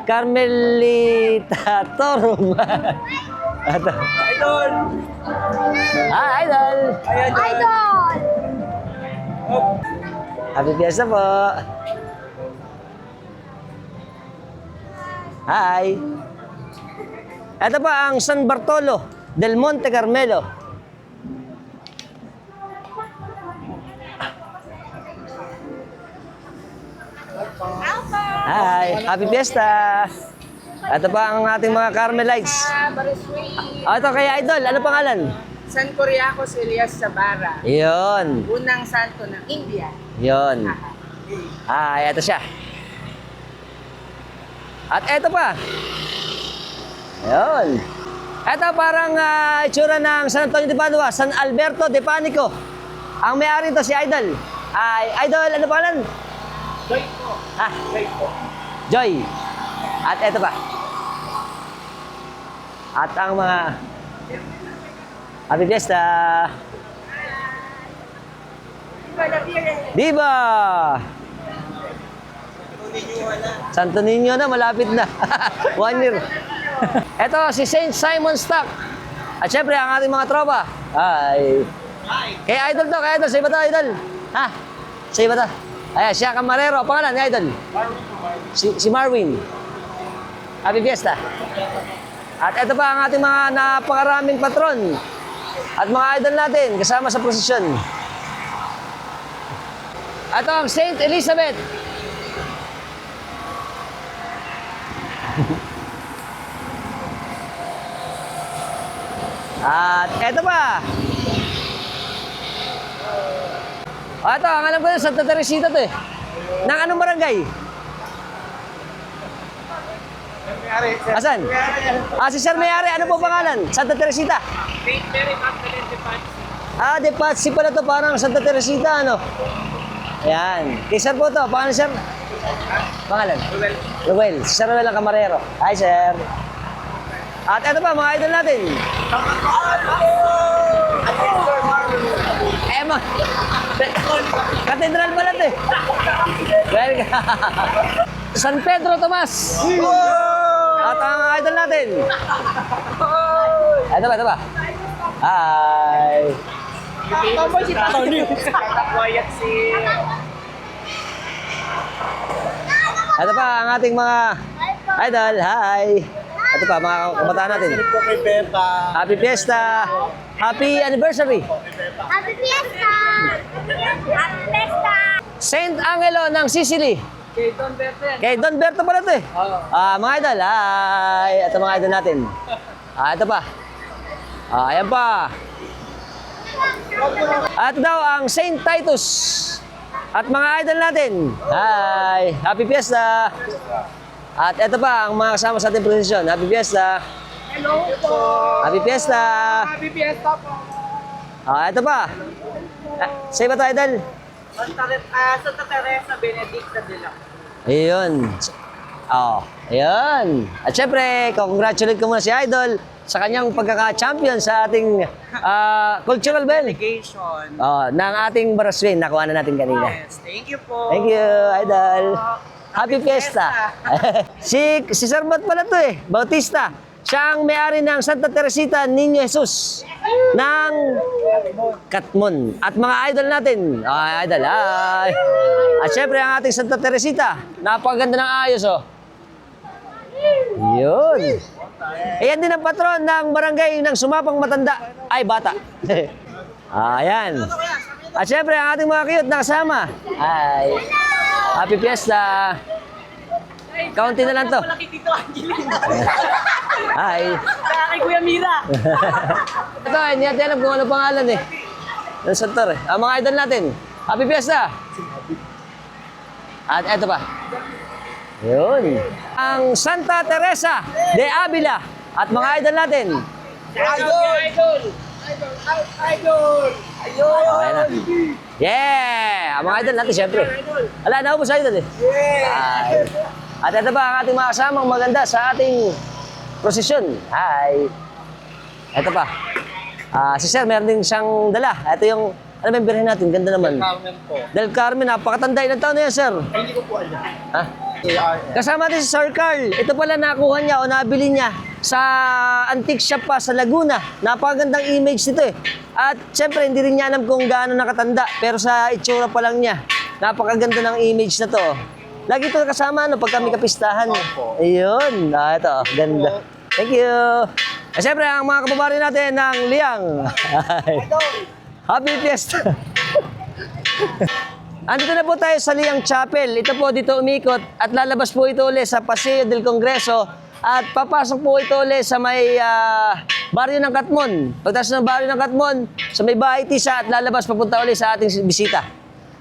[SPEAKER 1] Carmelitatorum. Ito.
[SPEAKER 3] Idol!
[SPEAKER 1] Hi, Idol!
[SPEAKER 10] Idol!
[SPEAKER 1] Happy Fiesta po! Hi! Ito pa ang San Bartolo del Monte Carmelo. Hi! Happy Fiesta! Ito pa ang ating mga Carmelites. Ito kay Idol, ano pangalan?
[SPEAKER 11] San Curiacos Elias Sabara,
[SPEAKER 1] Yun.
[SPEAKER 11] unang santo ng India.
[SPEAKER 1] Yun. Ito siya. At ito pa. Ayun. Ito parang itsura ng San Antonio de Padua, San Alberto de Panico. Ang may-ari ito si Idol. Idol, ano pangalan?
[SPEAKER 3] Joy po. Joy po.
[SPEAKER 1] Joy. At ito pa. At ang mga Happy Fiesta! Diba? Santo Niño na, malapit na. 1 year. Ito si Saint Simon Stock. At syempre ang ating mga tropa. Hi. Kay Idol to, kay Idol. Sa iba to, Idol. Ha? Sa iba to. Ayan, siya Camarero. Pangalan ni Idol? Si Marwin. Happy Fiesta. At ito pa ang ating mga napakaraming patron. At mga idol natin, kasama sa prosesyon. Ito ang Saint Elizabeth. At ito pa. Ito, ang alam ko yun, Santa Teresita to eh. Nang anong barangay? Asan? Si Sir Mayari, ano po pangalan? Santa Teresita?
[SPEAKER 11] Saint Mary Magdalene de Pazzi.
[SPEAKER 1] De Pazzi pala to, parang Santa Teresita, ano? Ayan. Kay sir po to. Pangalan, sir? Pangalan? Ruel. Si Sir Ruel ang kamarero. Hi, sir. At ito pa, mga idol natin. Katedral pala ito eh. Welcome. San Pedro Tomas. At ang idol natin. Ito ba? Hi. Ito pa ang ating mga idol. Hi. Ito pa mga kabataan natin. Happy Fiesta. Happy anniversary.
[SPEAKER 10] Happy Fiesta! Happy Fiesta!
[SPEAKER 1] Saint Angelo ng Sicily. Kay Don Berto pala ito eh. Mga idol, hi. Ito mga idol natin. Ito pa. Ayan pa. At daw ang Saint Titus. At mga idol natin. Hi. Happy Fiesta. At ito pa ang mga kasama sa ating prosesyon. Happy Fiesta.
[SPEAKER 11] Hello po!
[SPEAKER 1] Happy Fiesta.
[SPEAKER 11] Happy Fiesta po!
[SPEAKER 1] Ito pa. Say ba ito, idol?
[SPEAKER 11] Santa Teresa Benedicta de la.
[SPEAKER 1] Ayun. Ayun. At syempre, congratulate ko muna si Idol sa kanyang pagkaka-champion sa ating cultural bell.
[SPEAKER 11] Delegation.
[SPEAKER 1] Ng ating Baraswin. Nakuha na natin kanina.
[SPEAKER 11] Yes, thank you po.
[SPEAKER 1] Thank you, Idol. Happy Fiesta. si Sir Bat pala to eh. Bautista. Siya ang may-ari ng Santa Teresita Niño Jesus ng Katmon. At mga idol natin. Idol, hi. At syempre ang ating Santa Teresita. Napakaganda ng ayos, oh. Yun. Ayan din ang patron ng barangay ng Sumapang Matanda. Ay, bata. Ayan. At syempre ang ating mga cute na kasama. Hi. Happy Fiesta. Kaunti na lang to.
[SPEAKER 11] Malaki Tito Angelina.
[SPEAKER 1] Hi.
[SPEAKER 11] Kay Kuya Mira.
[SPEAKER 1] Ito, hindi natin alam kung ano pangalan eh. Ng santor eh. Ang mga idol natin. Happy Fiesta! At eto pa. Yun. Ang Santa Teresa de Avila. At mga idol natin.
[SPEAKER 11] Idol!
[SPEAKER 1] Okay na. Yeah! Ang mga idol natin, syempre. Wala, naubos sa idol eh. Hi. At ito pa ang ating mga kasamang maganda sa ating prosesyon. Hi. Ito pa. Si Sir, meron din siyang dala. Ito yung, ano ba yung birhen natin? Ganda naman.
[SPEAKER 11] Carmen po.
[SPEAKER 1] Del Carmen, napakatanda. Ilang taon na yan, Sir?
[SPEAKER 11] Hindi ko po alam.
[SPEAKER 1] Ha? Kasama din si Sir Carl. Ito pala nakuha niya o nabili niya sa antique shop pa sa Laguna. Napakagandang image nito eh. At syempre, hindi rin niya alam kung gaano nakatanda. Pero sa itsura pa lang niya, napakaganda ng image na to. Lagi ito kasama no, pag kami kapistahan. Ayun. Ito, ganda. Thank you. At syempre, ang mga kababari natin ng Liang. Happy Fiesta. Andito na po tayo sa Liang Chapel. Ito po dito umikot at lalabas po ito ulit sa Paseo del Congreso at papasok po ito ulit sa may baryo ng Katmon. Pagtas ng baryo ng Katmon, sa may Bahay Tisa at lalabas papunta ulit sa ating bisita.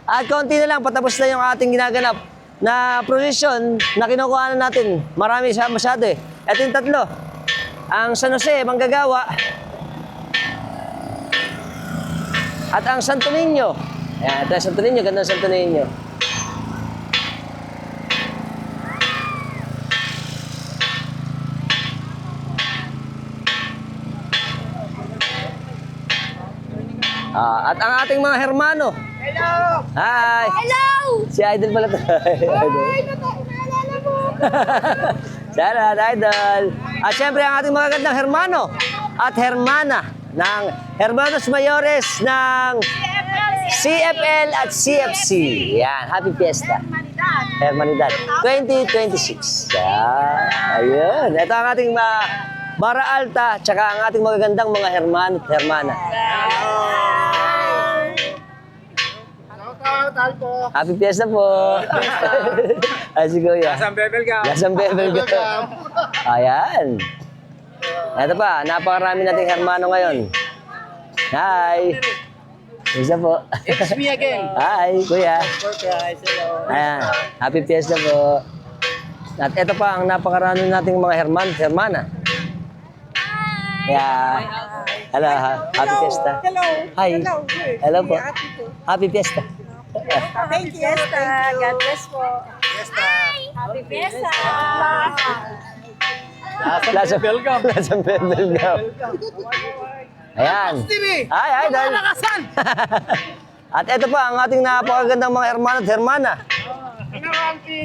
[SPEAKER 1] At konti na lang, patapos na yung ating ginaganap na procession na kinukuha na natin. Marami siya masyado eh. Ito yung tatlo. Ang San Jose, Manggagawa. At ang Santo Niño. Ayan, ito ang Santo Niño. Ganda ang Santo Niño. At ang ating mga hermano.
[SPEAKER 11] Hello!
[SPEAKER 1] Hi!
[SPEAKER 10] Hello!
[SPEAKER 1] Si Idol pala to.
[SPEAKER 10] Naalala mo!
[SPEAKER 1] Shout Idol! At syempre ang ating mga gandang hermano at hermana ng Hermanos Mayores ng CFL at CFC. Yan, Happy Fiesta. Hermanidad 2026. Yan. Ayun. Ito ang ating Bara Alta tsaka ang ating magagandang mga hermano at hermana. Happy Fiesta po. Ay, si Kuya.
[SPEAKER 11] Lasang bebel ka.
[SPEAKER 1] Lasang bebel ka. Ayan. Ito pa, napakarami nating hermano ngayon. Hi. Isa po.
[SPEAKER 11] It's me again.
[SPEAKER 1] Hi, Kuya.
[SPEAKER 11] Surprise, hello.
[SPEAKER 1] Ayan. Happy Fiesta po. At ito pa ang napakarami nating mga hermana. Yeah. Hello, Happy Fiesta.
[SPEAKER 11] Hello.
[SPEAKER 1] Hi. Hello po. Happy Fiesta.
[SPEAKER 11] Happy Fiesta. God bless po. Happy Fiesta.
[SPEAKER 1] Lasang welcome. Lasang welcome. Ayan. Ay, Idol. At ito pa ang ating napakagandang mga hermano at hermana.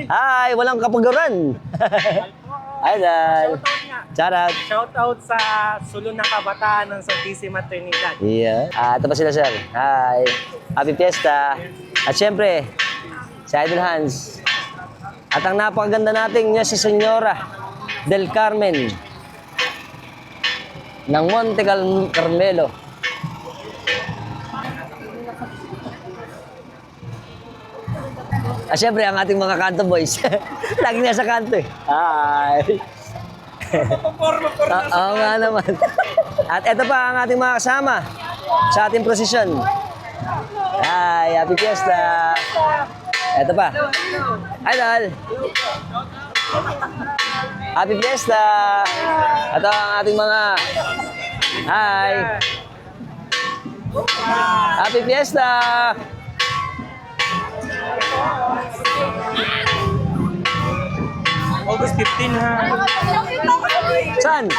[SPEAKER 1] Ay, walang kapaguran. Idol. Shout out.
[SPEAKER 11] Shout out sa Sulong ng Kabataan ng Santissima Trinidad.
[SPEAKER 1] Yeah. Ito pa sila, sir. Hi. Happy Fiesta. At syempre, si Idol Hans. At ang napakaganda nating niya si Senyora del Carmen ng Monte Carmelo. At syempre, ang ating mga kanto boys. Lagi nasa kanto eh. Hi. Oo nga naman. At ito pa ang ating mga kasama sa ating prosesyon. Hi, Happy Fiesta. Ito pa. Idol. Happy Fiesta. Ito ang ating mga hi. Happy Fiesta.
[SPEAKER 11] August 15 ha.
[SPEAKER 1] Saan?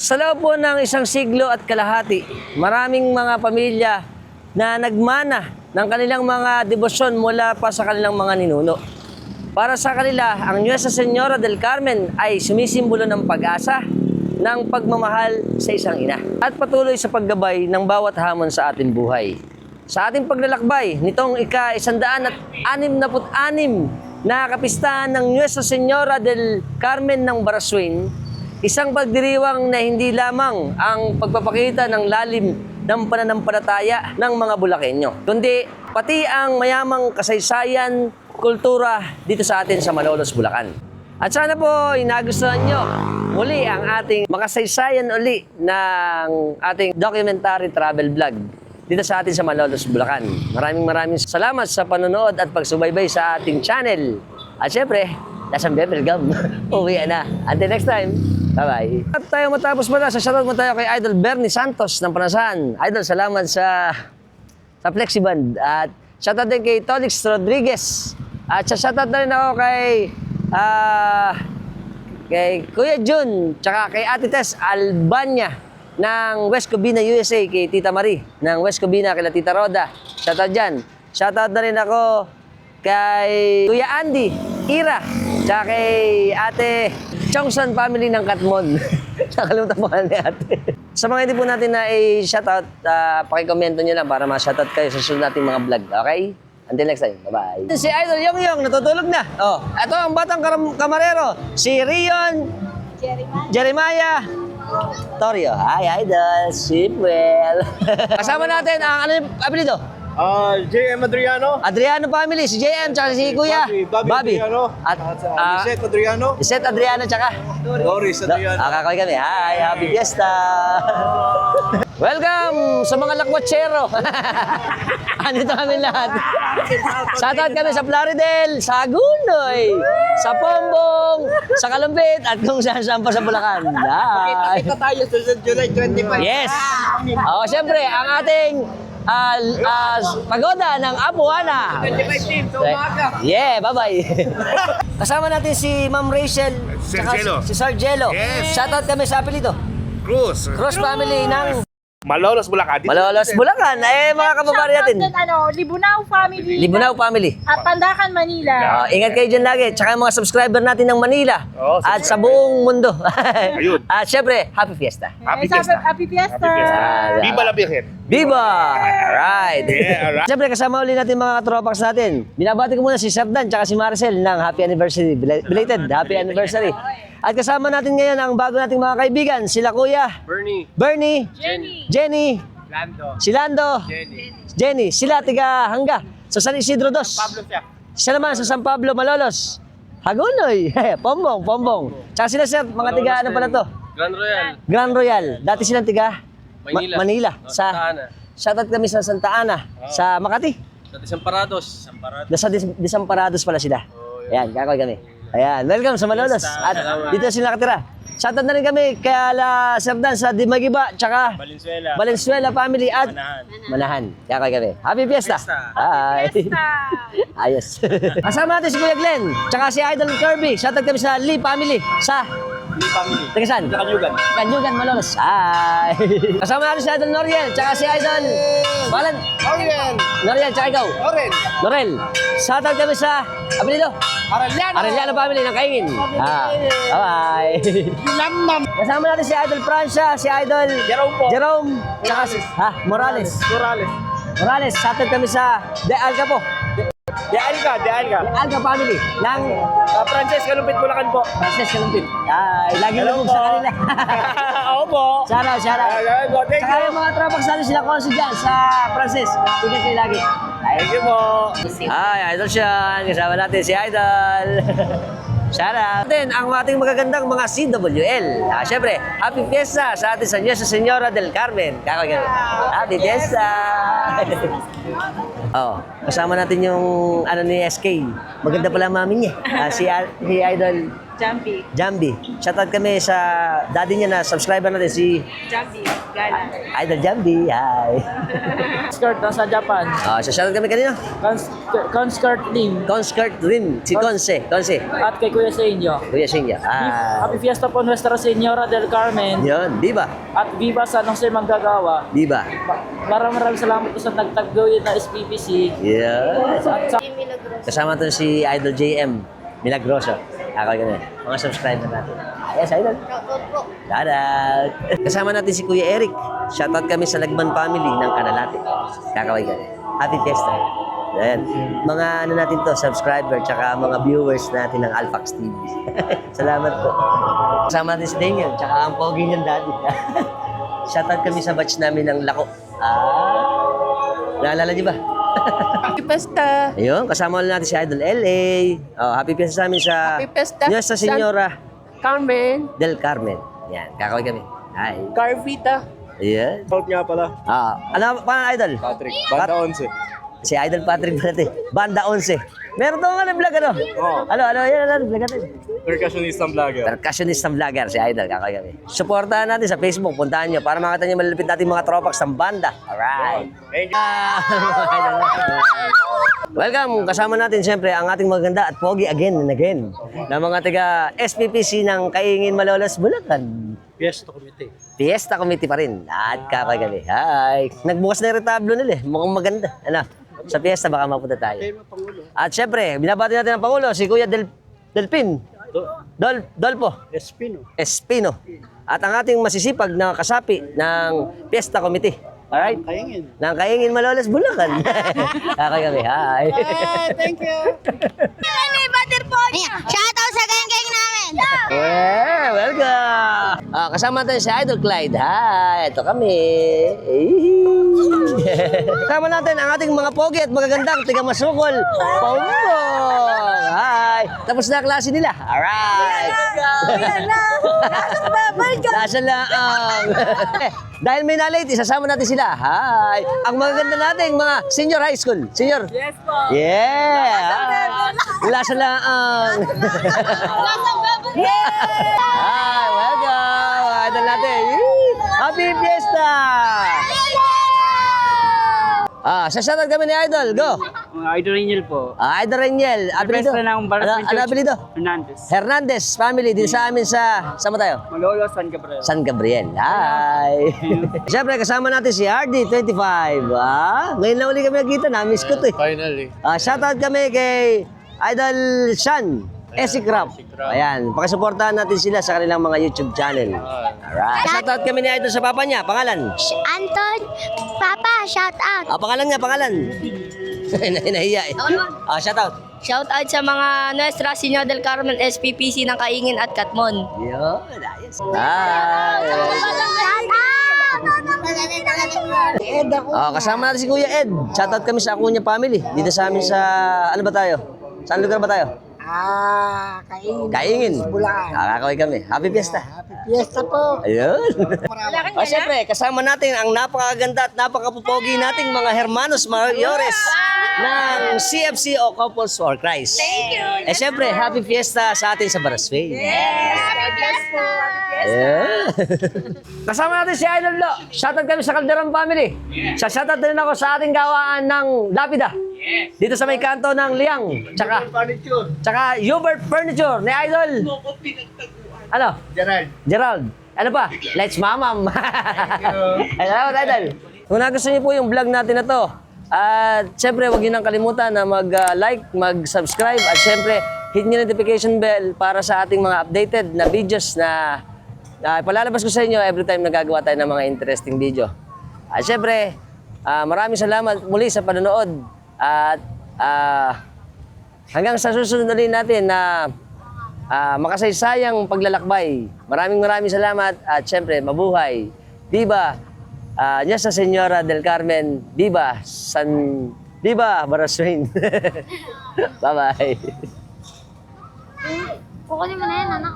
[SPEAKER 1] Sa loob po ng isang siglo at kalahati, maraming mga pamilya na nagmana ng kanilang mga debosyon mula pa sa kanilang mga ninuno. Para sa kanila, ang Nuestra Señora del Carmen ay sumisimbolo ng pag-asa, ng pagmamahal sa isang ina, at patuloy sa paggabay ng bawat hamon sa ating buhay. Sa ating paglalakbay, nitong ika-166 na kapistahan ng Nuestra Señora del Carmen ng Baraswin, isang pagdiriwang na hindi lamang ang pagpapakita ng lalim ng pananampalataya ng mga Bulakenyo, kundi pati ang mayamang kasaysayan, kultura dito sa atin sa Malolos, Bulacan. At sana po nagustuhan nyo muli ang ating makasaysayan uli ng ating documentary travel vlog dito sa atin sa Malolos, Bulacan. Maraming salamat sa panonood at pagsubaybay sa ating channel. At syempre, lasang welcome. Uwi na. Until next time. Bye-bye. At tayo matapos pala, sa shoutout mo tayo kay Idol Bernie Santos ng Panasan. Idol, salamat sa Flexiband. At shoutout din kay Tolix Rodriguez. At sa shoutout na rin ako kay Kuya Jun, tsaka kay Ate Tess Albania ng West Covina, USA, kay Tita Marie ng West Covina, kay Tita Roda. Shoutout dyan. Shoutout na rin ako kay Kuya Andy Ira, tsaka kay Ate Chongson family ng Katmon. Nakalimutan mo ni Ate. Sa mga hindi po natin na i-shoutout, pakikomento nyo lang para ma-shoutout kayo sa susunod nating mga vlog. Okay? Until next time. Bye-bye. Si Idol Yongyong, natutulog na. Oh, ito ang batang kamarero. Si Rion Jeremiah Torio. Hi, Idol. Sleep well. Kasama natin ang ano yung apelido?
[SPEAKER 5] JM Adriano.
[SPEAKER 1] Adriano family, si JM tsaka si Kuya Bobby.
[SPEAKER 5] Adriano.
[SPEAKER 1] At
[SPEAKER 5] Lisette Adriano.
[SPEAKER 1] Lisette Adriano tsaka
[SPEAKER 5] Doris Adriano.
[SPEAKER 1] Kakaway kami. Hi, Happy Fiesta. Welcome sa mga lakwatsero. Andito kami lahat. Shoutout kami sa Plaridel, sa Agunoy, sa Pombong, sa Kalumpit, at kung saan pa sa Bulacan. Hi.
[SPEAKER 11] Kita tayo sa July 25.
[SPEAKER 1] Yes. Siyempre, ang ating pagoda ng Apuana.
[SPEAKER 11] 25 team sa umaga.
[SPEAKER 1] Yeah, bye-bye. Kasama natin si Ma'am Rachel,
[SPEAKER 5] Sargelo.
[SPEAKER 1] si Sargelo.
[SPEAKER 5] Yes.
[SPEAKER 1] Shoutout kami sa apelido.
[SPEAKER 5] Cruz.
[SPEAKER 1] Cross family ng
[SPEAKER 5] Malolos, Bulacan.
[SPEAKER 1] Malolos, Bulacan. Mga kababari natin.
[SPEAKER 10] Libunao family.
[SPEAKER 1] Libunao family.
[SPEAKER 10] At Pandakan, Manila.
[SPEAKER 1] Ingat kayo dyan lagi. Tsaka yung mga subscriber natin ng Manila. At sa buong mundo. At syempre, Happy Fiesta.
[SPEAKER 5] Happy Fiesta.
[SPEAKER 10] Happy Fiesta.
[SPEAKER 5] Viva la Virgen.
[SPEAKER 1] Viva! Alright.
[SPEAKER 5] Yeah, alright.
[SPEAKER 1] Siyempre, kasama ulit natin mga tropax natin. Binabati ko muna si Chef Dan tsaka si Maricel ng Happy Anniversary. Belated Happy Anniversary. At kasama natin ngayon ang bago nating mga kaibigan, sila Kuya
[SPEAKER 3] Bernie.
[SPEAKER 1] Bernie, Jenny, Si Lando. Jenny. Sila tiga Hangga. Sa San Isidro Dos. Siya naman sa San Pablo, Malolos. Hagunoy. Pombong. Tsaka sila sir, mga tiga ano pala to? Grand Royal. Dati silang tiga Manila. Shoutout kami sa Santa Ana. Sa Makati.
[SPEAKER 12] Sa Desamparados.
[SPEAKER 1] Sa Desamparados pala sila. Ayan, kakoy kami. Ayan, welcome sa Malolos. At dito sila nakatira. Shoutout na rin kami kay Sir Dan sa Dimagiba, tsaka Valenzuela family at Manahan. Kakoy kami. Happy Fiesta! Hi! Ayos. Kasama natin si Kuya Glenn, tsaka si Idol Kirby. Shoutout kami sa Lee family. Sa taga saan? Kanyugan, Malolos. Hi! Kasama natin si Idol Noriel, tsaka si Idol Noriel, tsaka ikaw. Norel. Shoutout kami sa apelido. Arellano family ng Kaingin. Bye-bye. Kasama natin si Idol Francia, si Idol Jerome, tsaka si Morales. Shoutout kami sa De Alca po. De Alca family ng
[SPEAKER 3] Frances Kalumpit, Bulacan po.
[SPEAKER 1] Frances Kalumpit. Lagi lubog sa kanila.
[SPEAKER 3] Ako po.
[SPEAKER 1] Shout out. Tsaka yung mga tropax natin sila konsi dyan sa Frances. Tignan kayo lagi.
[SPEAKER 3] Thank you po.
[SPEAKER 1] Hi, Idol Sean. Kasama natin si Idol. Shout out. Then, ang ating magagandang mga CWL. Siyempre, Happy Fiesta sa ating sa Nuestra Señora del Carmen. Kakagano. Happy Fiesta. Kasama natin yung ano ni SK. Maganda pala ang mami niya. Si Idol Jambi. Shoutout kami sa daddy niya na subscriber natin si Idol Jambi. Hi.
[SPEAKER 12] Skirt sa Japan.
[SPEAKER 1] Shoutout kami kanina.
[SPEAKER 12] Conskirt Lim.
[SPEAKER 1] Si Conce.
[SPEAKER 12] At kay Kuya Senyo.
[SPEAKER 1] Happy
[SPEAKER 12] Fiesta po Nuestra Señora del Carmen.
[SPEAKER 1] Yun, viva.
[SPEAKER 12] At Viva San Jose Manggagawa.
[SPEAKER 1] Viva.
[SPEAKER 12] Maraming salamat po sa nagtaguyod na SPPC.
[SPEAKER 1] Yes. Kasama natin si Idol JM Milagroso. Ako ganun. Mga subscriber natin. Yes, Idol. Shoutout. Kasama natin si Kuya Eric. Shoutout kami sa Lagman family ng Kanalate. Kakaway ganun. Happy Fiesta. Ayan. Mga ano natin to, subscriber, tsaka mga viewers natin ng Alphax TV. Salamat po. Kasama natin si Daniel, tsaka ang pogi niyang daddy. Shoutout kami sa batch namin ng Lako. Naalala niyo ba?
[SPEAKER 11] Happy Fiesta.
[SPEAKER 1] Ayun, kasama ulit natin si Idol LA. Happy Fiesta sa amin sa
[SPEAKER 11] Happy Fiesta.
[SPEAKER 1] Nuestra Señora
[SPEAKER 11] Carmen.
[SPEAKER 1] del Carmen. Yan, kakaway kami. Hi.
[SPEAKER 11] Carvita.
[SPEAKER 1] Ayan.
[SPEAKER 3] Shout nga pala.
[SPEAKER 1] Ano pa Idol?
[SPEAKER 3] Patrick, Banda 11.
[SPEAKER 1] Si Idol Patrick natin. Banda 11. Meron to nga vlog ano? Ano, yan, vlog natin.
[SPEAKER 3] Percussionistang vlogger.
[SPEAKER 1] Si Idol, kakaway kami. Supportahan natin sa Facebook, puntahan nyo para makita nyo malulupit natin mga tropax ng banda. Alright.
[SPEAKER 3] Thank you.
[SPEAKER 1] Welcome, kasama natin siyempre ang ating maganda at pogi again and again na mga taga SPPC ng Kaingin, Malolos, Bulacan. Fiesta Committee pa rin. At kakay kami. Hi. Nagbukas na yung retablo nila eh. Mukhang maganda. Ano? Sa fiesta baka mapunta tayo. At siyempre, binabati natin ang Pangulo, si Kuya Delpin. Dolpo. Espino. At ang ating masisipag na kasapi ng Fiesta Committee. Alright? Ng Kaingin, Malolos, Bulacan. Kakay kami. Hi.
[SPEAKER 10] Thank you. Shoutout sa geng-geng namin.
[SPEAKER 1] Yeah, welcome! Kasama natin si Idol Clyde. Hi, ito kami. Kasama natin ang ating mga pogi at magagandang tiga-masukol. Pombong! Hi! Tapos na ang klase nila. Alright! Nasa laang. Dahil may na-late, isasama natin sila. Hi! Ang magaganda nating mga senior high school. Senior?
[SPEAKER 11] Yes po.
[SPEAKER 1] Yeah! Lasa laang. Hi, welcome! Idol natin. Happy Fiesta! Sasyanan kami ni Idol. Go!
[SPEAKER 12] Idol Reniel po.
[SPEAKER 1] Idol Reniel. Apelido? Ano apelido? Hernandez family. Din sa amin sa... Sama tayo?
[SPEAKER 12] Malolos, San Gabriel.
[SPEAKER 1] Hi! Siyempre, kasama natin si RD25. Ngayon na uli kami nakita. Na-miss ko to eh.
[SPEAKER 3] Finally.
[SPEAKER 1] Shoutout kami kay Idol Sean. Esicraft. Ayan, pakisuportahan natin sila sa kanilang mga YouTube channel. Alright. Shoutout kami ni Idol sa papa niya. Pangalan?
[SPEAKER 10] Anton, Papa, shout out.
[SPEAKER 1] Pangalan nga, pangalan. Nahiya eh. Shoutout.
[SPEAKER 11] Shout out sa mga Nuestra Señora del Carmen SPPC ng Kaingin at Katmon.
[SPEAKER 1] Yun, ayos. Hi.
[SPEAKER 10] Shout out.
[SPEAKER 6] Ed ako.
[SPEAKER 1] Kasama natin si Kuya Ed. Shoutout kami sa Acuña family. Dito sa amin sa, ano ba tayo? Saan lugar ba tayo?
[SPEAKER 6] Kaingin.
[SPEAKER 1] Kaingin.
[SPEAKER 6] Bulacan.
[SPEAKER 1] Kakaway kami. Happy Fiesta.
[SPEAKER 6] Happy Fiesta po.
[SPEAKER 1] Ayun. Siyempre, kasama natin ang napakaganda at napakapupogi nating mga hermanos mayores ng CFC o Couples for Christ.
[SPEAKER 11] Thank you.
[SPEAKER 1] Siyempre, Happy Fiesta sa atin sa Barasway.
[SPEAKER 11] God bless po.
[SPEAKER 1] Ayun. Kasama natin si Idol Lo. Shoutout kami sa Calderon family. Shoutout din ako sa ating gawaan ng Lapida. Dito sa may kanto ng Liang. Tsaka Hubert Furniture ni Idol. Ano? Gerald. Ano pa? Let's Mamam. Salamat, Idol. Kung nagustuhan niyo po yung vlog natin na to, at syempre, huwag niyo nang kalimutan na mag-like, mag-subscribe, at syempre, hit niyo notification bell para sa ating mga updated na videos na palalabas ko sa inyo every time nagagawa tayo ng mga interesting video. At syempre, maraming salamat muli sa panonood. At hanggang sa susunod ulit natin na makasaysayang paglalakbay. Maraming salamat at syempre, mabuhay. Diba? Nuestra Señora del Carmen, Diba? Diba? Baraswain. Bye-bye.
[SPEAKER 10] Kukunin mo na yan, anak.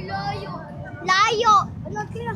[SPEAKER 10] Layo. Layo. Ano kaya?